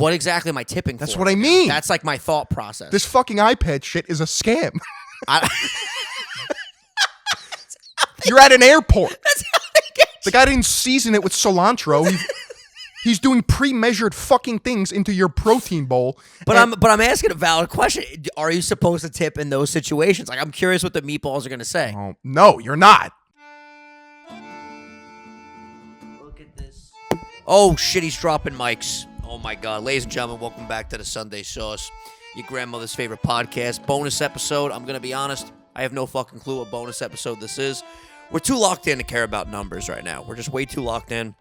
What exactly am I tipping for? That's what I mean. That's like my thought process. This fucking iPad shit is a scam. You're at an airport. That's how they get you. The guy didn't season it with cilantro. He's doing pre-measured fucking things into your protein bowl. But I'm asking a valid question. Are you supposed to tip in those situations? Like, I'm curious what the meatballs are going to say. Oh, no, you're not. Look at this. Oh, shit, he's dropping mics. Oh, my God. Ladies and gentlemen, welcome back to the Sunday Sauce, your grandmother's favorite podcast. Bonus episode. I'm going to be honest. I have no fucking clue what bonus episode this is. We're too locked in to care about numbers right now. We're just way too locked in.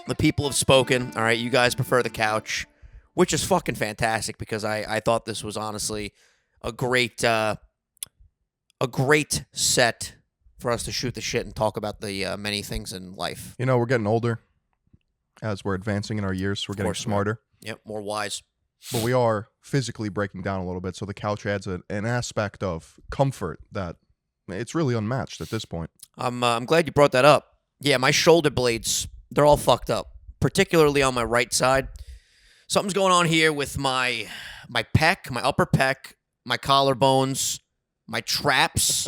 The people have spoken. All right, you guys prefer the couch, which is fucking fantastic because I thought this was honestly a great set for us to shoot the shit and talk about the many things in life. You know, we're getting older as we're advancing in our years. We're getting smarter. Yep, more wise. But we are physically breaking down a little bit, so the couch adds an aspect of comfort that it's really unmatched at this point. I'm glad you brought that up. Yeah, my shoulder blades, they're all fucked up, particularly on my right side. Something's going on here with my pec, my upper pec, my collarbones, my traps,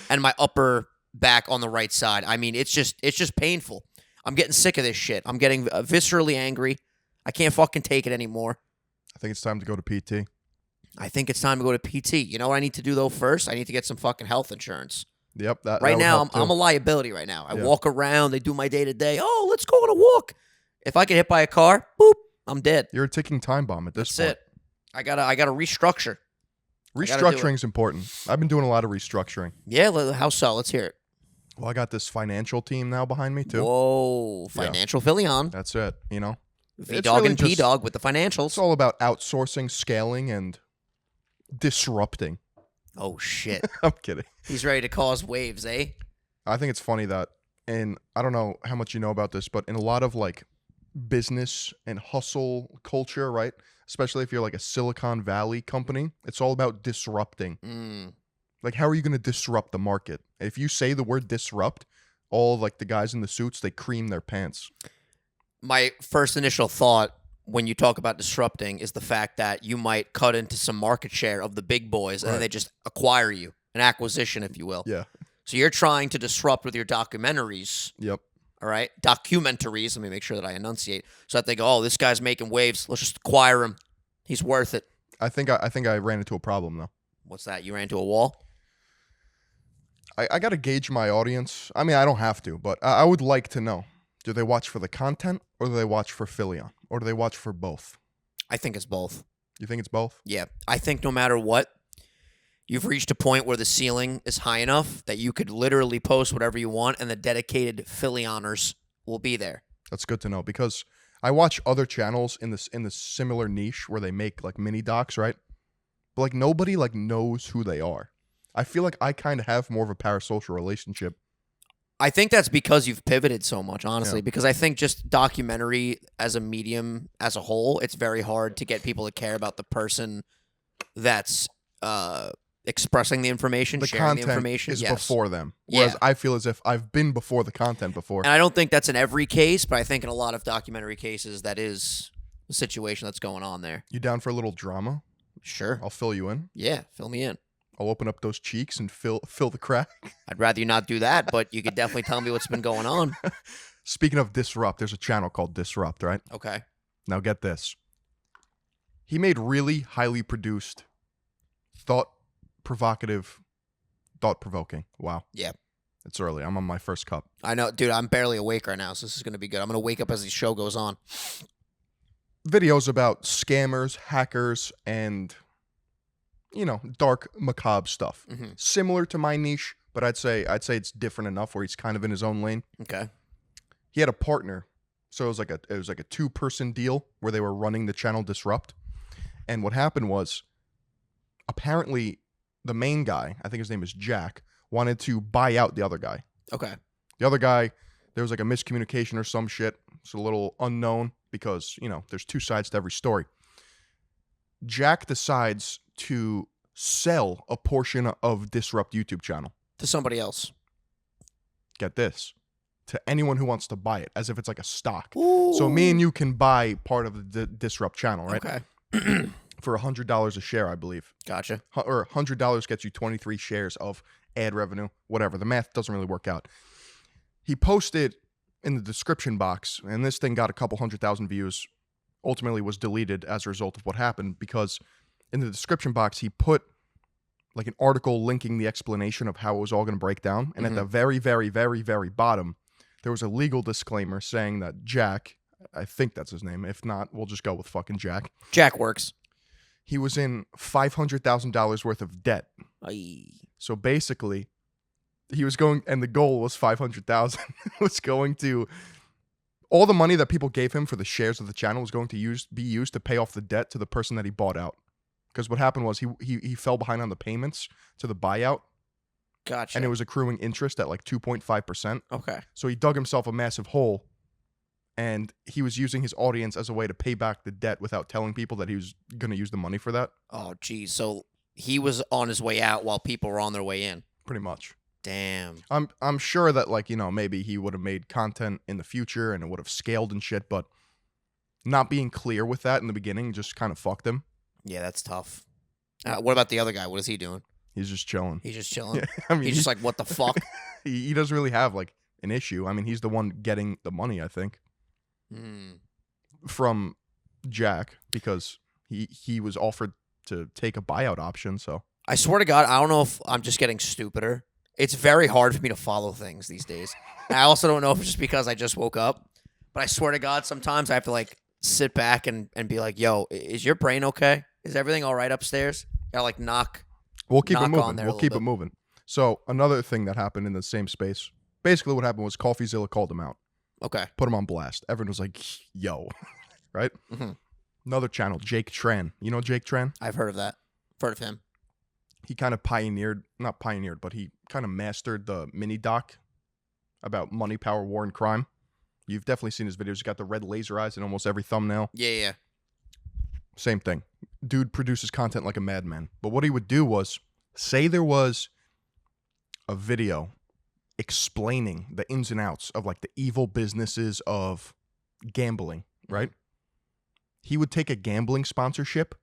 and my upper back on the right side. I mean, it's just painful. I'm getting sick of this shit. I'm getting viscerally angry. I can't fucking take it anymore. I think it's time to go to PT. I think it's time to go to PT. You know what I need to do, though, first? I need to get some fucking health insurance. Yep. Right now, I'm a liability right now. I walk around. They do my day-to-day. Oh, let's go on a walk. If I get hit by a car, boop, I'm dead. You're a ticking time bomb at this point. That's it. I gotta restructure. Restructuring's important. I've been doing a lot of restructuring. Yeah, how so? Let's hear it. Well, I got this financial team now behind me, too. Whoa, financial Philly-on. That's it, you know? V-Dog and P-Dog with the financials. It's all about outsourcing, scaling, and disrupting. Oh, shit. I'm kidding. He's ready to cause waves, eh? I think it's funny that, and I don't know how much you know about this, but in a lot of, like, business and hustle culture, right? Especially if you're, like, a Silicon Valley company, it's all about disrupting. Like, how are you going to disrupt the market? If you say the word disrupt, all, like, the guys in the suits, they cream their pants. My first initial thought when you talk about disrupting is the fact that you might cut into some market share of the big boys and then they just acquire you, an acquisition, if you will. Yeah. So you're trying to disrupt with your documentaries. Yep. All right? Documentaries. Let me make sure that I enunciate. So that they go, oh, this guy's making waves. Let's just acquire him. He's worth it. I think I ran into a problem, though. What's that? You ran into a wall? I got to gauge my audience. I mean, I don't have to, but I would like to know. Do they watch for the content, or do they watch for Philly-on? Or do they watch for both? I think it's both. You think it's both? Yeah. I think no matter what, you've reached a point where the ceiling is high enough that you could literally post whatever you want, and the dedicated Philly-oners will be there. That's good to know, because I watch other channels in this similar niche where they make, like, mini docs, right? But, like, nobody, like, knows who they are. I feel like I kind of have more of a parasocial relationship. I think that's because you've pivoted so much, honestly, because I think just documentary as a medium as a whole, it's very hard to get people to care about the person that's expressing the information, sharing the information. The content is before them, whereas I feel as if I've been before the content before. And I don't think that's in every case, but I think in a lot of documentary cases, that is the situation that's going on there. You down for a little drama? Sure. I'll fill you in. Yeah, fill me in. I'll open up those cheeks and fill the crack. I'd rather you not do that, but you could definitely tell me what's been going on. Speaking of Disrupt, there's a channel called Disrupt, right? Okay. Now get this. He made really highly produced, thought-provoking. Wow. Yeah. It's early. I'm on my first cup. I know. Dude, I'm barely awake right now, so this is going to be good. I'm going to wake up as the show goes on. Videos about scammers, hackers, and... you know, dark, macabre stuff. Mm-hmm. Similar to my niche, but I'd say it's different enough where he's kind of in his own lane. Okay. He had a partner, so it was like a 2-person deal where they were running the channel Disrupt. And what happened was, apparently, the main guy, I think his name is Jack, wanted to buy out the other guy. Okay. The other guy, there was like a miscommunication or some shit. It's a little unknown because, you know, there's two sides to every story. Jack decides to sell a portion of Disrupt YouTube channel. To somebody else. Get this. to anyone who wants to buy it, as if it's like a stock. Ooh. So me and you can buy part of the Disrupt channel, right? Okay. For $100 a share, I believe. Gotcha. Or $100 gets you 23 shares of ad revenue, whatever. The math doesn't really work out. He posted in the description box, and this thing got a couple 100,000 views, ultimately was deleted as a result of what happened, because in the description box, he put like an article linking the explanation of how it was all going to break down. And at the very, very, very, very bottom, there was a legal disclaimer saying that Jack, I think that's his name. If not, we'll just go with fucking Jack. Jack works. He was in $500,000 worth of debt. Aye. So basically, he was going, and the goal was 500,000. Was going to, all the money that people gave him for the shares of the channel was going to be used to pay off the debt to the person that he bought out. Because what happened was he fell behind on the payments to the buyout. Gotcha. And it was accruing interest at like 2.5%. Okay. So he dug himself a massive hole, and he was using his audience as a way to pay back the debt without telling people that he was going to use the money for that. Oh, geez. So he was on his way out while people were on their way in. Pretty much. Damn. I'm sure that, like, maybe he would have made content in the future and it would have scaled and shit, but not being clear with that in the beginning just kind of fucked him. Yeah, that's tough. What about the other guy? What is he doing? He's just chilling. He's just chilling. Yeah, I mean, he's just like, what the fuck? he doesn't really have like an issue. I mean, he's the one getting the money, I think, from Jack, because he was offered to take a buyout option. So I swear to God, I don't know if I'm just getting stupider. It's very hard for me to follow things these days. I also don't know if it's just because I just woke up, but I swear to God, sometimes I have to like sit back and be like, yo, is your brain okay? Is everything all right upstairs? Gotta like knock. We'll keep it on moving. there We'll keep it moving. So another thing that happened in the same space, basically what happened was CoffeeZilla called him out. Okay. Put him on blast. Everyone was like, yo, right? Mm-hmm. Another channel, Jake Tran. You know Jake Tran? I've heard of that. Heard of him. He kind of not pioneered, but he kind of mastered the mini doc about money, power, war, and crime. You've definitely seen his videos. He's got the red laser eyes in almost every thumbnail. Yeah. Same thing. Dude produces content like a madman. But what he would do was, say there was a video explaining the ins and outs of like the evil businesses of gambling, right? He would take a gambling sponsorship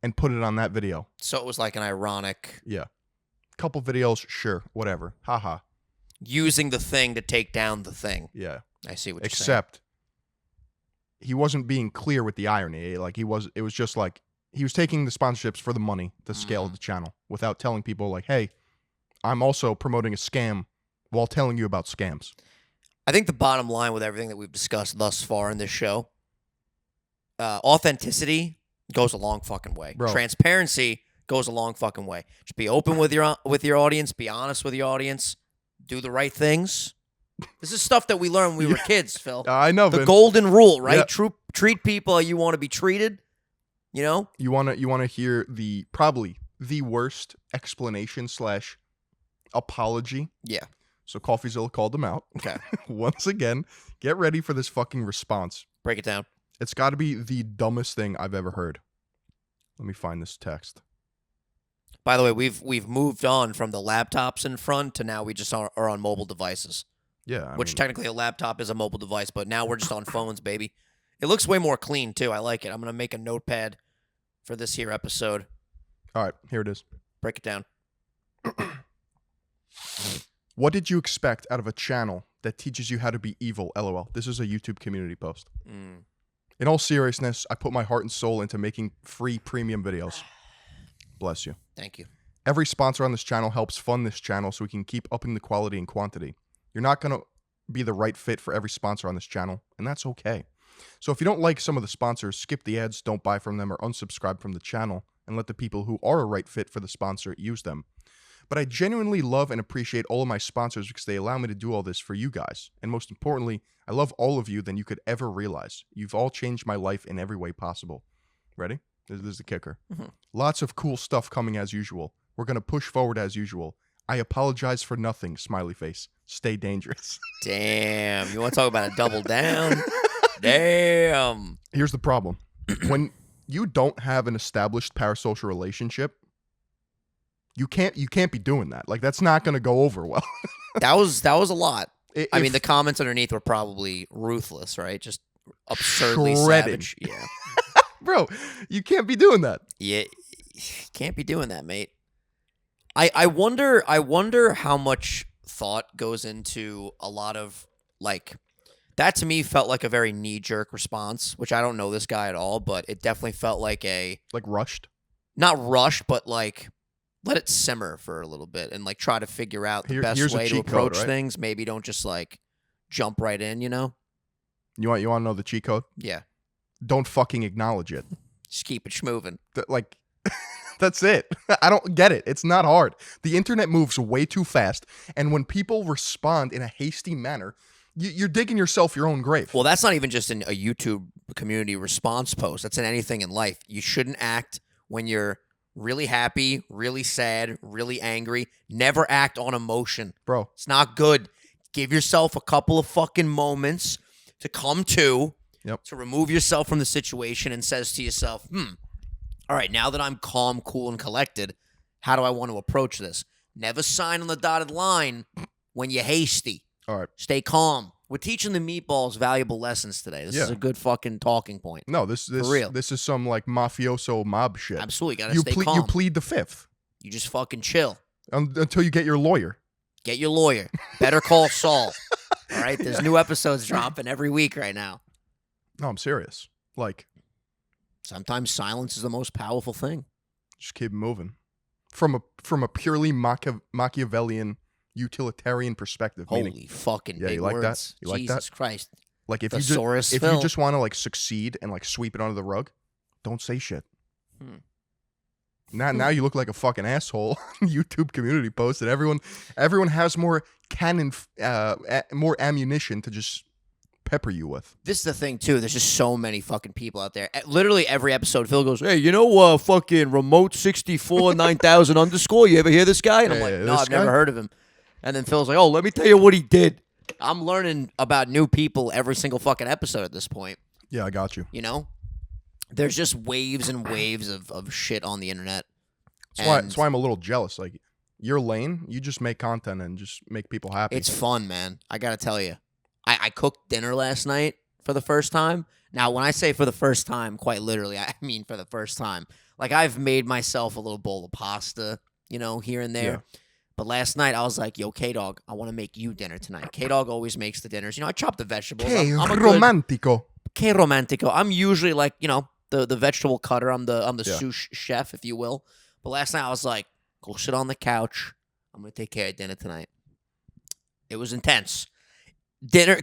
and put it on that video. So it was like an ironic. Yeah. Couple videos, sure, whatever. Haha. Using the thing to take down the thing. Yeah. I see what you're saying. Except he wasn't being clear with the irony. Like it was just like he was taking the sponsorships for the money to scale the channel without telling people like, hey, I'm also promoting a scam while telling you about scams. I think the bottom line with everything that we've discussed thus far in this show, authenticity goes a long fucking way. Bro. Transparency goes a long fucking way. Just be open with your audience. Be honest with your audience. Do the right things. This is stuff that we learned when we were kids, Phil. I know, the Vin. golden rule, right? Yeah. Treat people how you want to be treated. You know? You wanna hear probably the worst explanation / apology. Yeah. So CoffeeZilla called him out. Okay. Once again, get ready for this fucking response. Break it down. It's got to be the dumbest thing I've ever heard. Let me find this text. By the way, we've moved on from the laptops in front to now we just are on mobile devices. Yeah. Which technically a laptop is a mobile device, but now we're just on phones, baby. It looks way more clean, too. I like it. I'm going to make a notepad for this here episode. All right, here it is. Break it down. What did you expect out of a channel that teaches you how to be evil? LOL. This is a YouTube community post. In all seriousness, I put my heart and soul into making free premium videos. Bless you. Thank you. Every sponsor on this channel helps fund this channel so we can keep upping the quality and quantity. You're not going to be the right fit for every sponsor on this channel, and that's okay. So if you don't like some of the sponsors, skip the ads, don't buy from them, or unsubscribe from the channel, and let the people who are a right fit for the sponsor use them. But I genuinely love and appreciate all of my sponsors because they allow me to do all this for you guys. And most importantly, I love all of you than you could ever realize. You've all changed my life in every way possible. Ready? This is the kicker. Lots of cool stuff coming as usual. We're going to push forward as usual. I apologize for nothing, smiley face. Stay dangerous. Damn. You want to talk about a double down? Damn. Here's the problem. When you don't have an established parasocial relationship, you can't be doing that. Like, that's not going to go over well. That was a lot. I mean, the comments underneath were probably ruthless, right? Just absurdly shredding. savage. Yeah. Bro, you can't be doing that. Yeah. Can't be doing that, mate. I wonder how much thought goes into a lot of, like, that to me felt like a very knee-jerk response, which I don't know this guy at all, but it definitely felt like Like rushed? not rushed, but like let it simmer for a little bit and like try to figure out the best way to approach code, right? things. Maybe don't just like jump right in, you know? You want to know the cheat code? Yeah. Don't fucking acknowledge it. Just keep it schmoving. Like, that's it. I don't get it. It's not hard. The internet moves way too fast, and when people respond in a hasty manner, you're digging yourself your own grave. Well, that's not even just in a YouTube community response post. That's in anything in life. You shouldn't act when you're really happy, really sad, really angry. Never act on emotion. Bro. It's not good. Give yourself a couple of fucking moments to come to, to remove yourself from the situation and says to yourself, all right, now that I'm calm, cool, and collected, how do I want to approach this? Never sign on the dotted line when you're hasty. All right. Stay calm. We're teaching the meatballs valuable lessons today. This is a good fucking talking point. No, this For real. This is some like mafioso mob shit. Absolutely, gotta stay calm. You plead the fifth. You just fucking chill. Until you get your lawyer. Get your lawyer. Better call Saul. All right? There's new episodes dropping every week right now. No, I'm serious. Like, sometimes silence is the most powerful thing. Just keep moving. From a purely Machiavellian utilitarian perspective. Holy fucking big you like words. that? You like Jesus that? Christ. Like if Thesaurus you Phil. just want to like succeed and like sweep it under the rug, don't say shit. Now you look like a fucking asshole on YouTube community post that everyone has more more ammunition to just pepper you with. This is the thing too. There's just so many fucking people out there. Literally every episode, Phil goes, "Hey, you know, fucking remote 64 9000 underscore. You ever hear this guy?" And I'm like, "No, I've never heard of him." And then Phil's like, "Oh, let me tell you what he did." I'm learning about new people every single fucking episode at this point. Yeah, I got you. You know, there's just waves and waves of shit on the internet. That's why I'm a little jealous. Like, your lane, you just make content and just make people happy. It's fun, man. I gotta tell you. I cooked dinner last night for the first time. Now, when I say for the first time, quite literally, I mean for the first time. Like, I've made myself a little bowl of pasta, you know, here and there. Yeah. But last night, I was like, yo, K-Dog, I want to make you dinner tonight. K-Dog always makes the dinners. You know, I chop the vegetables. Que romantico. Que romantico. I'm usually like, you know, the vegetable cutter. I'm the sous chef, if you will. But last night, I was like, go sit on the couch. I'm going to take care of dinner tonight. It was intense.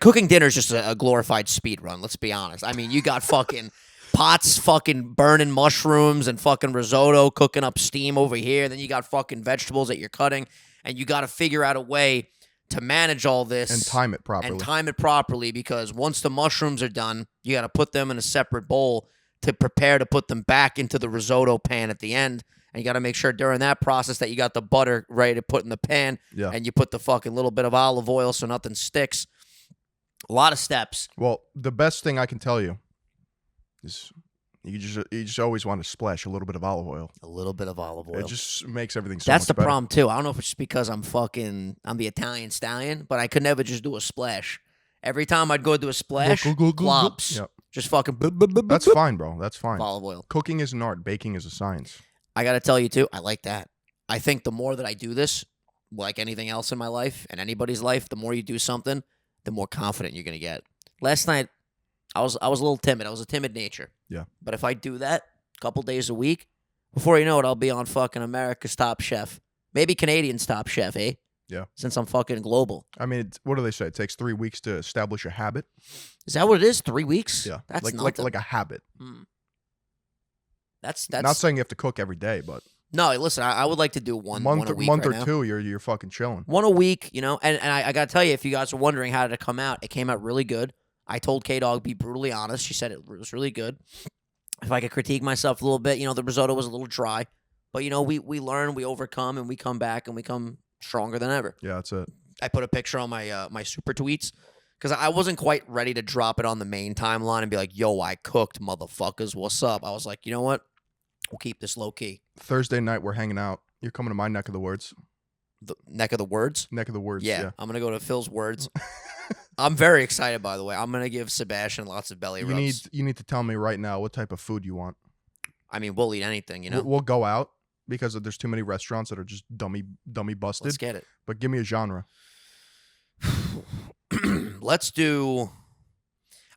Cooking dinner is just a glorified speed run, let's be honest. I mean, you got fucking pots fucking burning mushrooms and fucking risotto cooking up steam over here. Then you got fucking vegetables that you're cutting, and you got to figure out a way to manage all this. And time it properly. Because once the mushrooms are done, you got to put them in a separate bowl to prepare to put them back into the risotto pan at the end. And you got to make sure during that process that you got the butter ready to put in the pan. Yeah. And you put the fucking little bit of olive oil so nothing sticks. A lot of steps. Well, the best thing I can tell you is you just always want to splash a little bit of olive oil. A little bit of olive oil. It just makes everything so That's much the better. problem, too. I don't know if it's just because I'm the Italian stallion, but I could never just do a splash. Every time I'd go do a splash, flops. Yep. Just fucking... That's fine, bro. That's fine. Olive oil. Cooking is an art. Baking is a science. I got to tell you, too, I like that. I think the more that I do this, like anything else in my life and anybody's life, the more you do something, the more confident you're going to get. Last night, I was a little timid. I was a timid nature. Yeah. But if I do that a couple days a week, before you know it, I'll be on fucking America's Top Chef. Maybe Canadian's Top Chef, eh? Yeah. Since I'm fucking global. I mean, what do they say? It takes 3 weeks to establish a habit. Is that what it is? 3 weeks? Yeah. That's like a habit. That's not saying you have to cook every day, but no. Listen, I would like to do one a week. Month right or now. two. You're fucking chilling. One a week, you know. And I gotta tell you, if you guys are wondering how did it come out, it came out really good. I told K-Dog, be brutally honest. She said it was really good. If I could critique myself a little bit, you know, the risotto was a little dry. But, you know, we learn, we overcome, and we come back, and we come stronger than ever. Yeah, that's it. I put a picture on my my super tweets because I wasn't quite ready to drop it on the main timeline and be like, yo, I cooked, motherfuckers. What's up? I was like, you know what? We'll keep this low-key. Thursday night, we're hanging out. You're coming to my neck of the woods. The neck of the words? Neck of the words, yeah. I'm going to go to Phil's words. I'm very excited, by the way. I'm going to give Sebastian lots of belly rubs. You need to tell me right now what type of food you want. I mean, we'll eat anything, you know? We'll go out because there's too many restaurants that are just dummy busted. Let's get it. But give me a genre. Let's do...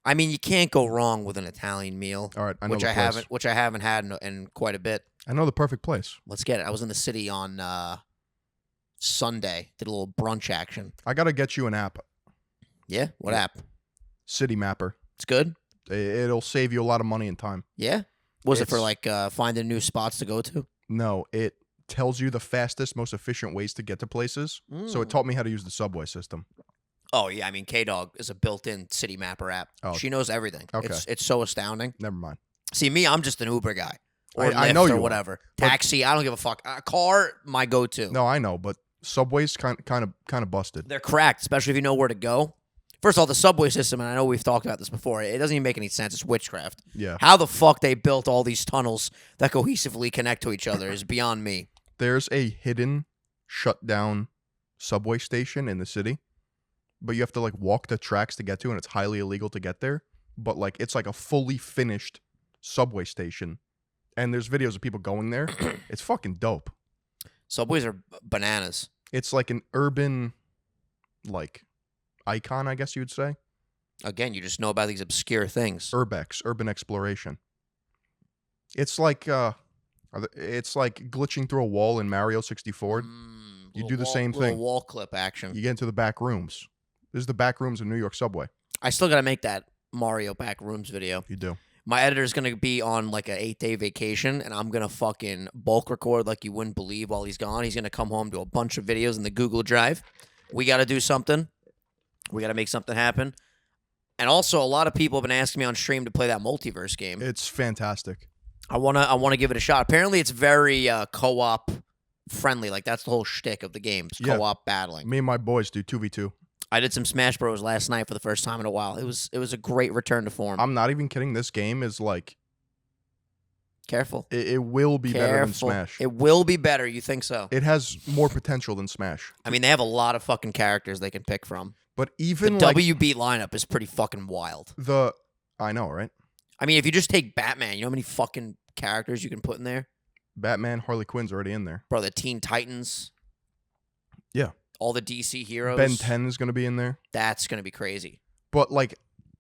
I mean, you can't go wrong with an Italian meal. All right, I know the place. Which I haven't had in quite a bit. I know the perfect place. Let's get it. I was in the city on Sunday. Did a little brunch action. I got to get you an app. Yeah? What app? City Mapper. It's good? It'll save you a lot of money and time. Yeah? Was it for like finding new spots to go to? No, it tells you the fastest, most efficient ways to get to places. So it taught me how to use the subway system. Oh, yeah. I mean, K-Dog is a built-in City Mapper app. Oh. She knows everything. Okay. It's so astounding. Never mind. See, me, I'm just an Uber guy. Or I Lyft know or you whatever. But- Taxi, I don't give a fuck. Car, my go-to. No, I know, but Subway's kind of busted. They're cracked, especially if you know where to go. First of all, the subway system, and I know we've talked about this before, it doesn't even make any sense. It's witchcraft. Yeah. How the fuck they built all these tunnels that cohesively connect to each other is beyond me. There's a hidden, shut down subway station in the city, but you have to like walk the tracks to get to, and it's highly illegal to get there. But like it's like a fully finished subway station, and there's videos of people going there. It's fucking dope. Subways are bananas. It's like an urban, like, icon, I guess you would say. Again, you just know about these obscure things. Urbex, urban exploration. It's like glitching through a wall in Mario 64. You do the same thing. Wall clip action. You get into the back rooms. This is the back rooms of New York subway. I still got to make that Mario back rooms video. You do. My editor's going to be on like an 8-day vacation, and I'm going to fucking bulk record like you wouldn't believe while he's gone. He's going to come home to a bunch of videos in the Google Drive. We got to do something. We got to make something happen. And also, a lot of people have been asking me on stream to play that multiverse game. It's fantastic. I wanna give it a shot. Apparently, it's very co-op friendly. Like, that's the whole shtick of the game. It's co-op battling. Me and my boys do 2v2. I did some Smash Bros. Last night for the first time in a while. It was a great return to form. I'm not even kidding. This game is like... Careful. It will be better than Smash. It will be better. You think so? It has more potential than Smash. I mean, they have a lot of fucking characters they can pick from. But even the like... WB lineup is pretty fucking wild. I know, right? I mean, if you just take Batman, you know how many fucking characters you can put in there? Batman, Harley Quinn's already in there. Bro, the Teen Titans. Yeah. All the DC heroes. Ben 10 is going to be in there. That's going to be crazy. But, like,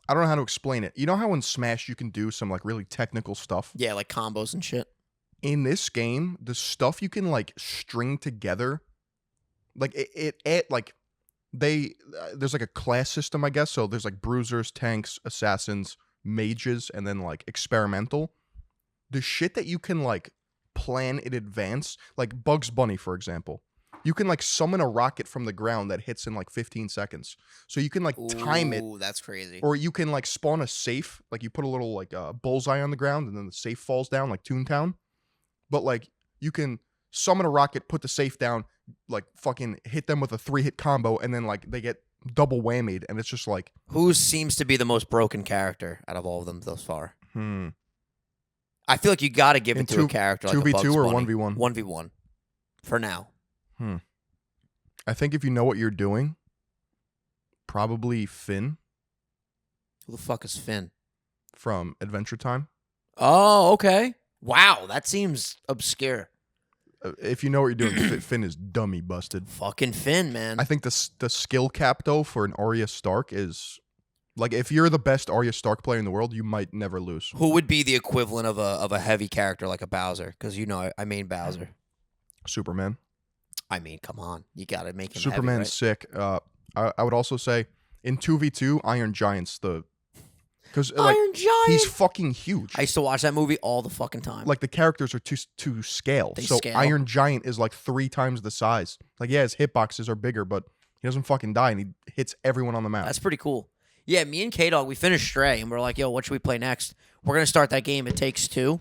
I don't know how to explain it. You know how in Smash you can do some, like, really technical stuff? Yeah, like combos and shit. In this game, the stuff you can, like, string together, like, there's, like, a class system, I guess. So there's, like, bruisers, tanks, assassins, mages, and then, like, experimental. The shit that you can, like, plan in advance, like Bugs Bunny, for example. You can, like, summon a rocket from the ground that hits in, like, 15 seconds. So you can, like, time it. Ooh, that's crazy. Or you can, like, spawn a safe. Like, you put a little, like, bullseye on the ground, and then the safe falls down, like Toontown. But, like, you can summon a rocket, put the safe down, like, fucking hit them with a 3-hit combo, and then, like, they get double whammied, and it's just, like... Who seems to be the most broken character out of all of them thus far? I feel like you got to give it to a character like a Bugs 2v2 or Bunny. 1v1? 1v1. For now. I think if you know what you're doing, probably Finn Who the fuck is Finn? from Adventure Time. Oh, okay. Wow, that seems obscure. If you know what you're doing, Finn is dummy busted. Fucking Finn, man. I think the skill cap, though, for an Arya Stark is... Like, if you're the best Arya Stark player in the world, you might never lose. Who would be the equivalent of a heavy character like a Bowser? Because, you know, I mean Bowser. Superman. I mean, come on. You got to make him Superman's heavy, right? sick. I would also say, in 2v2, Iron Giant's the... Because Iron Giant! He's fucking huge. I used to watch that movie all the fucking time. Like, the characters are to scale. They so scale. Iron Giant is like 3 times the size. Like, yeah, his hitboxes are bigger, but he doesn't fucking die, and he hits everyone on the map. That's pretty cool. Yeah, me and K-Dog, we finished Stray, and we're like, yo, what should we play next? We're going to start that game, It Takes Two,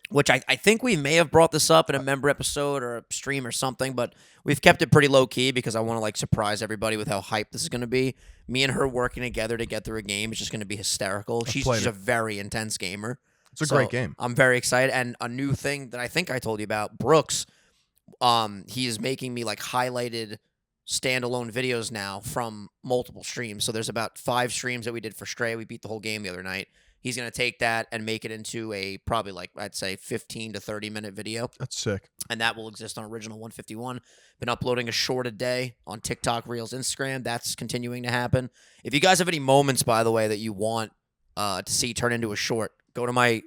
which I think we may have brought this up in a member episode or a stream or something, but we've kept it pretty low-key because I want to, like, surprise everybody with how hyped this is going to be. Me and her working together to get through a game is just going to be hysterical. She's a very intense gamer. It's a great game. I'm very excited. And a new thing that I think I told you about, Brooks, he is making me like highlighted standalone videos now from multiple streams. So there's about 5 streams that we did for Stray. We beat the whole game the other night. He's going to take that and make it into a probably like, I'd say 15 to 30 minute video. That's sick. And that will exist on Original 151. Been uploading a short a day on TikTok, Reels, Instagram. That's continuing to happen. If you guys have any moments, by the way, that you want to see turn into a short, go to my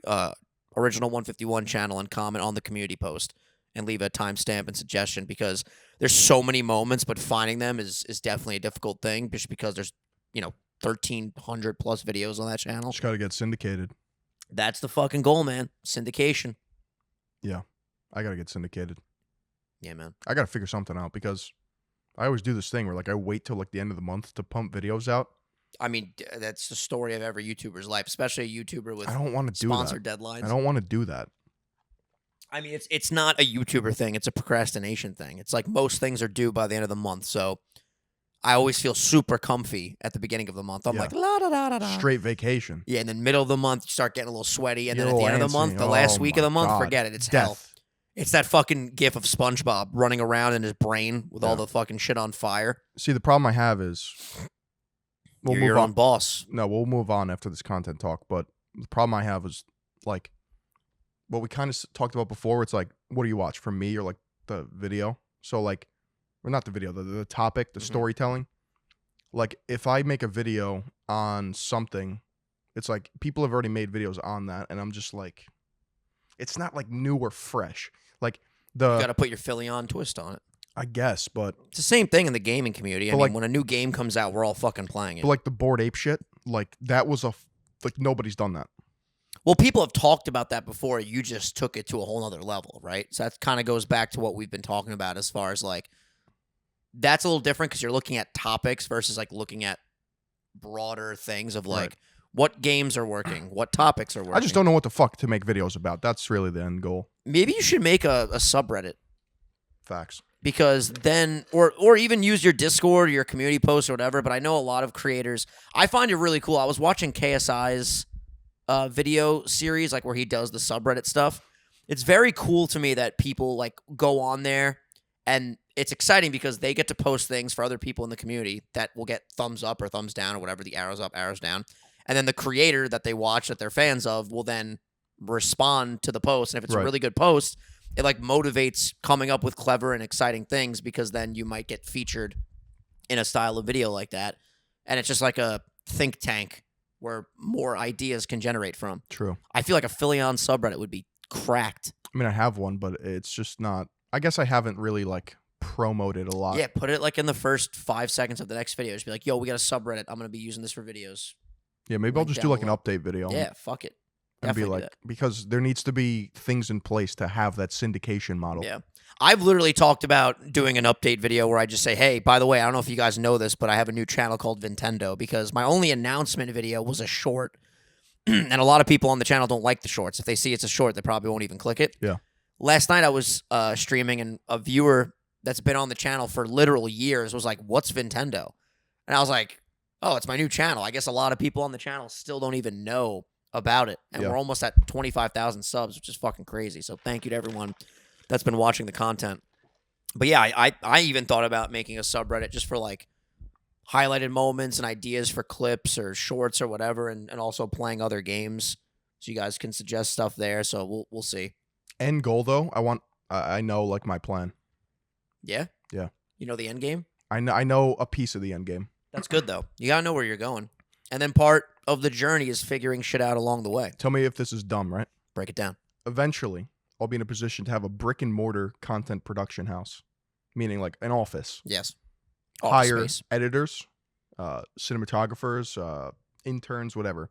Original 151 channel and comment on the community post and leave a timestamp and suggestion, because there's so many moments, but finding them is definitely a difficult thing just because there's, 1,300 plus videos on that channel. Just got to get syndicated. That's the fucking goal, man. Syndication. Yeah. I got to get syndicated. Yeah, man. I got to figure something out because I always do this thing where like I wait till like the end of the month to pump videos out. I mean, that's the story of every YouTuber's life, especially a YouTuber with I don't want to do sponsored that. deadlines. I don't want to do that. I mean, it's not a YouTuber thing. It's a procrastination thing. It's like most things are due by the end of the month. So I always feel super comfy at the beginning of the month. I'm like, la da da da da. Straight vacation. Yeah, and then middle of the month, you start getting a little sweaty. And You're then at the end of antsy. the month, the last week of the month, forget it. It's hell. It's that fucking gif of SpongeBob running around in his brain with all the fucking shit on fire. See, the problem I have is You're your own boss. No, we'll move on after this content talk. But the problem I have is like what we kind of talked about before. It's like, what do you watch from me or like the video? So like, or not the video, the topic, the storytelling. Like if I make a video on something, it's like people have already made videos on that, and I'm just like, it's not like new or fresh. Like you got to put your Philly on twist on it. I guess, but it's the same thing in the gaming community. I mean, like, when a new game comes out, we're all fucking playing it. But like the Bored Ape shit, like that was like nobody's done that. Well, people have talked about that before. You just took it to a whole nother level, right? So that kind of goes back to what we've been talking about as far as like, that's a little different because you're looking at topics versus like looking at broader things of like what games are working, what topics are working. I just don't know what the fuck to make videos about. That's really the end goal. Maybe you should make a subreddit. Facts. Because then, or even use your Discord or your community posts or whatever. But I know a lot of creators. I find it really cool. I was watching KSI's video series, like where he does the subreddit stuff. It's very cool to me that people like go on there, and it's exciting because they get to post things for other people in the community that will get thumbs up or thumbs down or whatever, the arrows up, arrows down. And then the creator that they watch, that they're fans of, will then respond to the post. And if it's a really good post, it like motivates coming up with clever and exciting things, because then you might get featured in a style of video like that. And it's just like a think tank where more ideas can generate from. True. I feel like a Philly-on subreddit would be cracked. I mean, I have one, but it's just not. I guess I haven't really like promoted a lot. Yeah, put it like in the first 5 seconds of the next video. Just be like, yo, we got a subreddit. I'm going to be using this for videos. Yeah, maybe I'll just do like an update video. Yeah, fuck it. And be like, because there needs to be things in place to have that syndication model. Yeah. I've literally talked about doing an update video where I just say, hey, by the way, I don't know if you guys know this, but I have a new channel called Nintendo, because my only announcement video was a short. And a lot of people on the channel don't like the shorts. If they see it's a short, they probably won't even click it. Yeah. Last night I was streaming, and a viewer that's been on the channel for literal years was like, what's Nintendo? And I was like, oh, it's my new channel. I guess a lot of people on the channel still don't even know about it. And we're almost at 25,000 subs, which is fucking crazy. So thank you to everyone that's been watching the content. But yeah, I even thought about making a subreddit just for like highlighted moments and ideas for clips or shorts or whatever, and also playing other games. So you guys can suggest stuff there. So we'll see. End goal though, I know like my plan. Yeah? Yeah. You know the end game? I know a piece of the end game. That's good though. You gotta know where you're going. And then part of the journey is figuring shit out along the way. Tell me if this is dumb, right? Break it down. Eventually, I'll be in a position to have a brick and mortar content production house, meaning like an office. Yes. Hire editors, cinematographers, interns, whatever.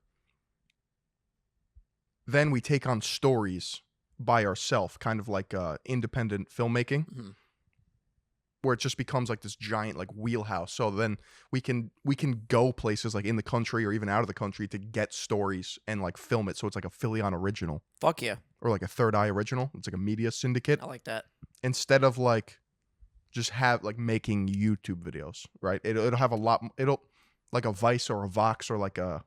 Then we take on stories by ourselves, kind of like independent filmmaking. Mm-hmm. Where it just becomes like this giant like wheelhouse. So then we can go places like in the country or even out of the country to get stories and like film it. So it's like a Philly-on original. Fuck yeah. Or like a Third Eye original. It's like a media syndicate. I like that. Instead of like just have like making YouTube videos, right? It'll have a lot. It'll like a Vice or a Vox or like a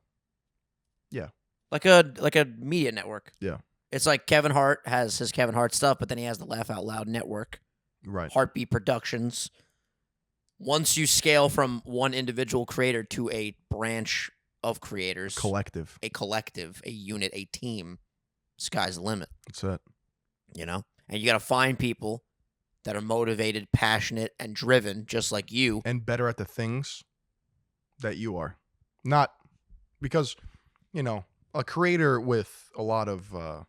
like a media network. Yeah. It's like Kevin Hart has his Kevin Hart stuff, but then he has the Laugh Out Loud network. Right. Heartbeat Productions. Once you scale from one individual creator to a branch of creators, Collective. a collective, a unit, a team, sky's the limit. That's it. You know? And you got to find people that are motivated, passionate, and driven, just like you. And better at the things that you are. Not because, you know, a creator with a lot of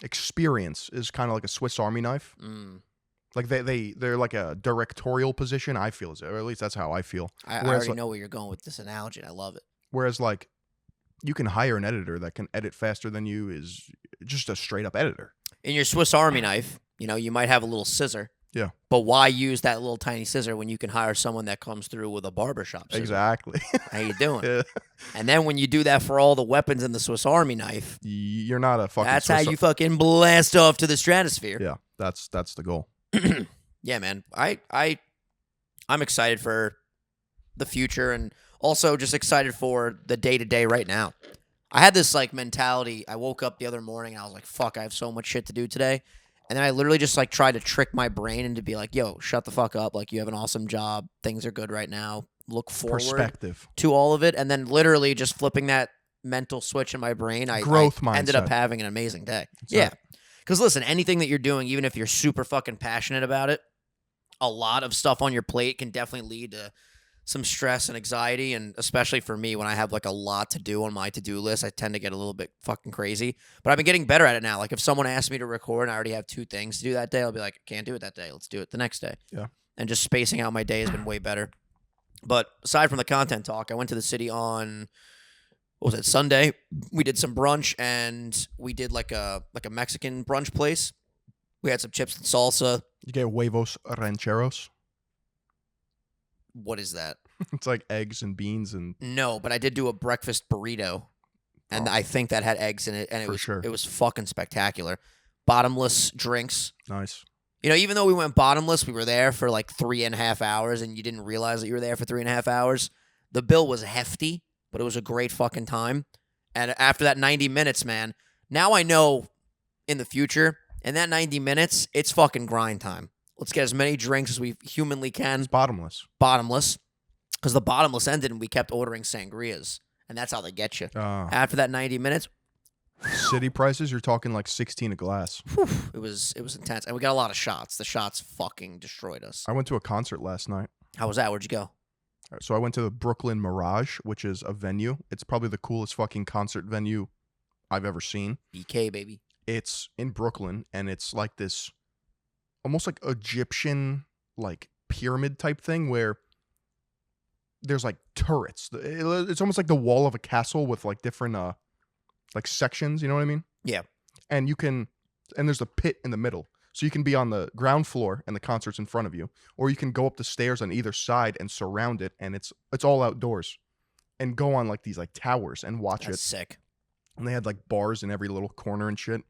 experience is kind of like a Swiss Army knife. Like they're like a directorial position, I feel, or at least that's how I feel. I already know where you're going with this analogy, and I love it. Whereas, like, you can hire an editor that can edit faster than you is just a straight up editor. In your Swiss Army knife, you know, you might have a little scissor. Yeah. But why use that little tiny scissor when you can hire someone that comes through with a barbershop scissor? Exactly. How you doing? Yeah. And then when you do that for all the weapons in the Swiss Army knife, You're not a fucking. that's how you fucking blast off to the stratosphere. Yeah, that's the goal. Yeah, man. I'm excited for the future and also just excited for the day-to-day right now. I had this like mentality. I woke up the other morning and I was like, fuck, I have so much shit to do today. And then I literally just like tried to trick my brain into be like, yo, shut the fuck up. Like, you have an awesome job. Things are good right now. Look forward Perspective to all of it. And then literally just flipping that mental switch in my brain, I ended up having an amazing day. Yeah. Because listen, anything that you're doing, even if you're super fucking passionate about it, a lot of stuff on your plate can definitely lead to some stress and anxiety. And especially for me, when I have like a lot to do on my to-do list, I tend to get a little bit fucking crazy. But I've been getting better at it now. Like if someone asks me to record and I already have 2 things to do that day, I'll be like, I can't do it that day. Let's do it the next day. Yeah. And just spacing out my day has been way better. But aside from the content talk, I went to the city on, what was it, Sunday. We did some brunch and we did like a Mexican brunch place. We had some chips and salsa. You get huevos rancheros. What is that? It's like eggs and beans and. No, but I did do a breakfast burrito, and I think that had eggs in it, and it was fucking spectacular. Bottomless drinks. Nice. You know, even though we went bottomless, we were there for like 3.5 hours, and you didn't realize that you were there for 3.5 hours. The bill was hefty, but it was a great fucking time. And after that 90 minutes, man, now I know in the future, in that 90 minutes, it's fucking grind time. Let's get as many drinks as we humanly can. It's bottomless. Bottomless. Because the bottomless ended and we kept ordering sangrias. And that's how they get you. After that 90 minutes. City prices, you're talking like 16 a glass. Whew, it was intense. And we got a lot of shots. The shots fucking destroyed us. I went to a concert last night. How was that? Where'd you go? So I went to the Brooklyn Mirage, which is a venue. It's probably the coolest fucking concert venue I've ever seen. BK, baby. It's in Brooklyn, and it's like this almost like Egyptian like pyramid type thing where there's like turrets. It's almost like the wall of a castle with like different like sections, you know what I mean? Yeah. And there's a pit in the middle. So you can be on the ground floor and the concert's in front of you, or you can go up the stairs on either side and surround it, and it's all outdoors. And go on like these like towers and watch That's it. sick. And they had like bars in every little corner and shit.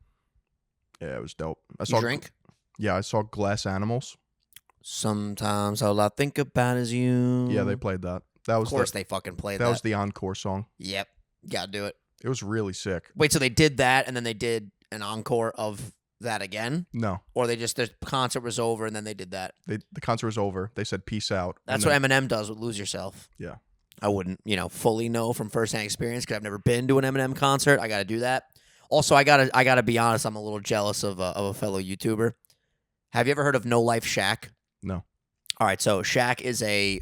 Yeah, it was dope. You drink? Yeah, I saw Glass Animals. Sometimes all I think about is you. Yeah, they played that. That was of course they fucking played that. That was the encore song. Yep. Gotta do it. It was really sick. Wait, so they did that and then they did an encore of that again? No. Or the concert was over and then they did that? The concert was over. They said peace out. That's what Eminem does with Lose Yourself. Yeah. I wouldn't, fully know from firsthand experience because I've never been to an Eminem concert. I got to do that. Also, I gotta be honest. I'm a little jealous of a fellow YouTuber. Have you ever heard of No Life Shaq? No. All right, so Shaq is a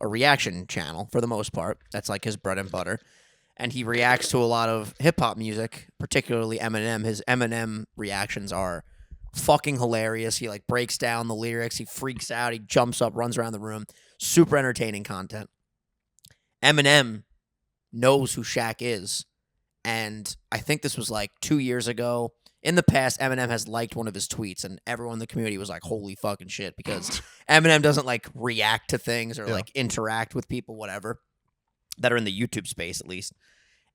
reaction channel for the most part. That's like his bread and butter, and he reacts to a lot of hip hop music, particularly Eminem. His Eminem reactions are fucking hilarious. He like breaks down the lyrics. He freaks out. He jumps up, runs around the room. Super entertaining content. Eminem knows who Shaq is. And I think this was like 2 years ago. In the past, Eminem has liked one of his tweets, and everyone in the community was like, holy fucking shit, because Eminem doesn't like react to things or like interact with people, whatever, that are in the YouTube space at least.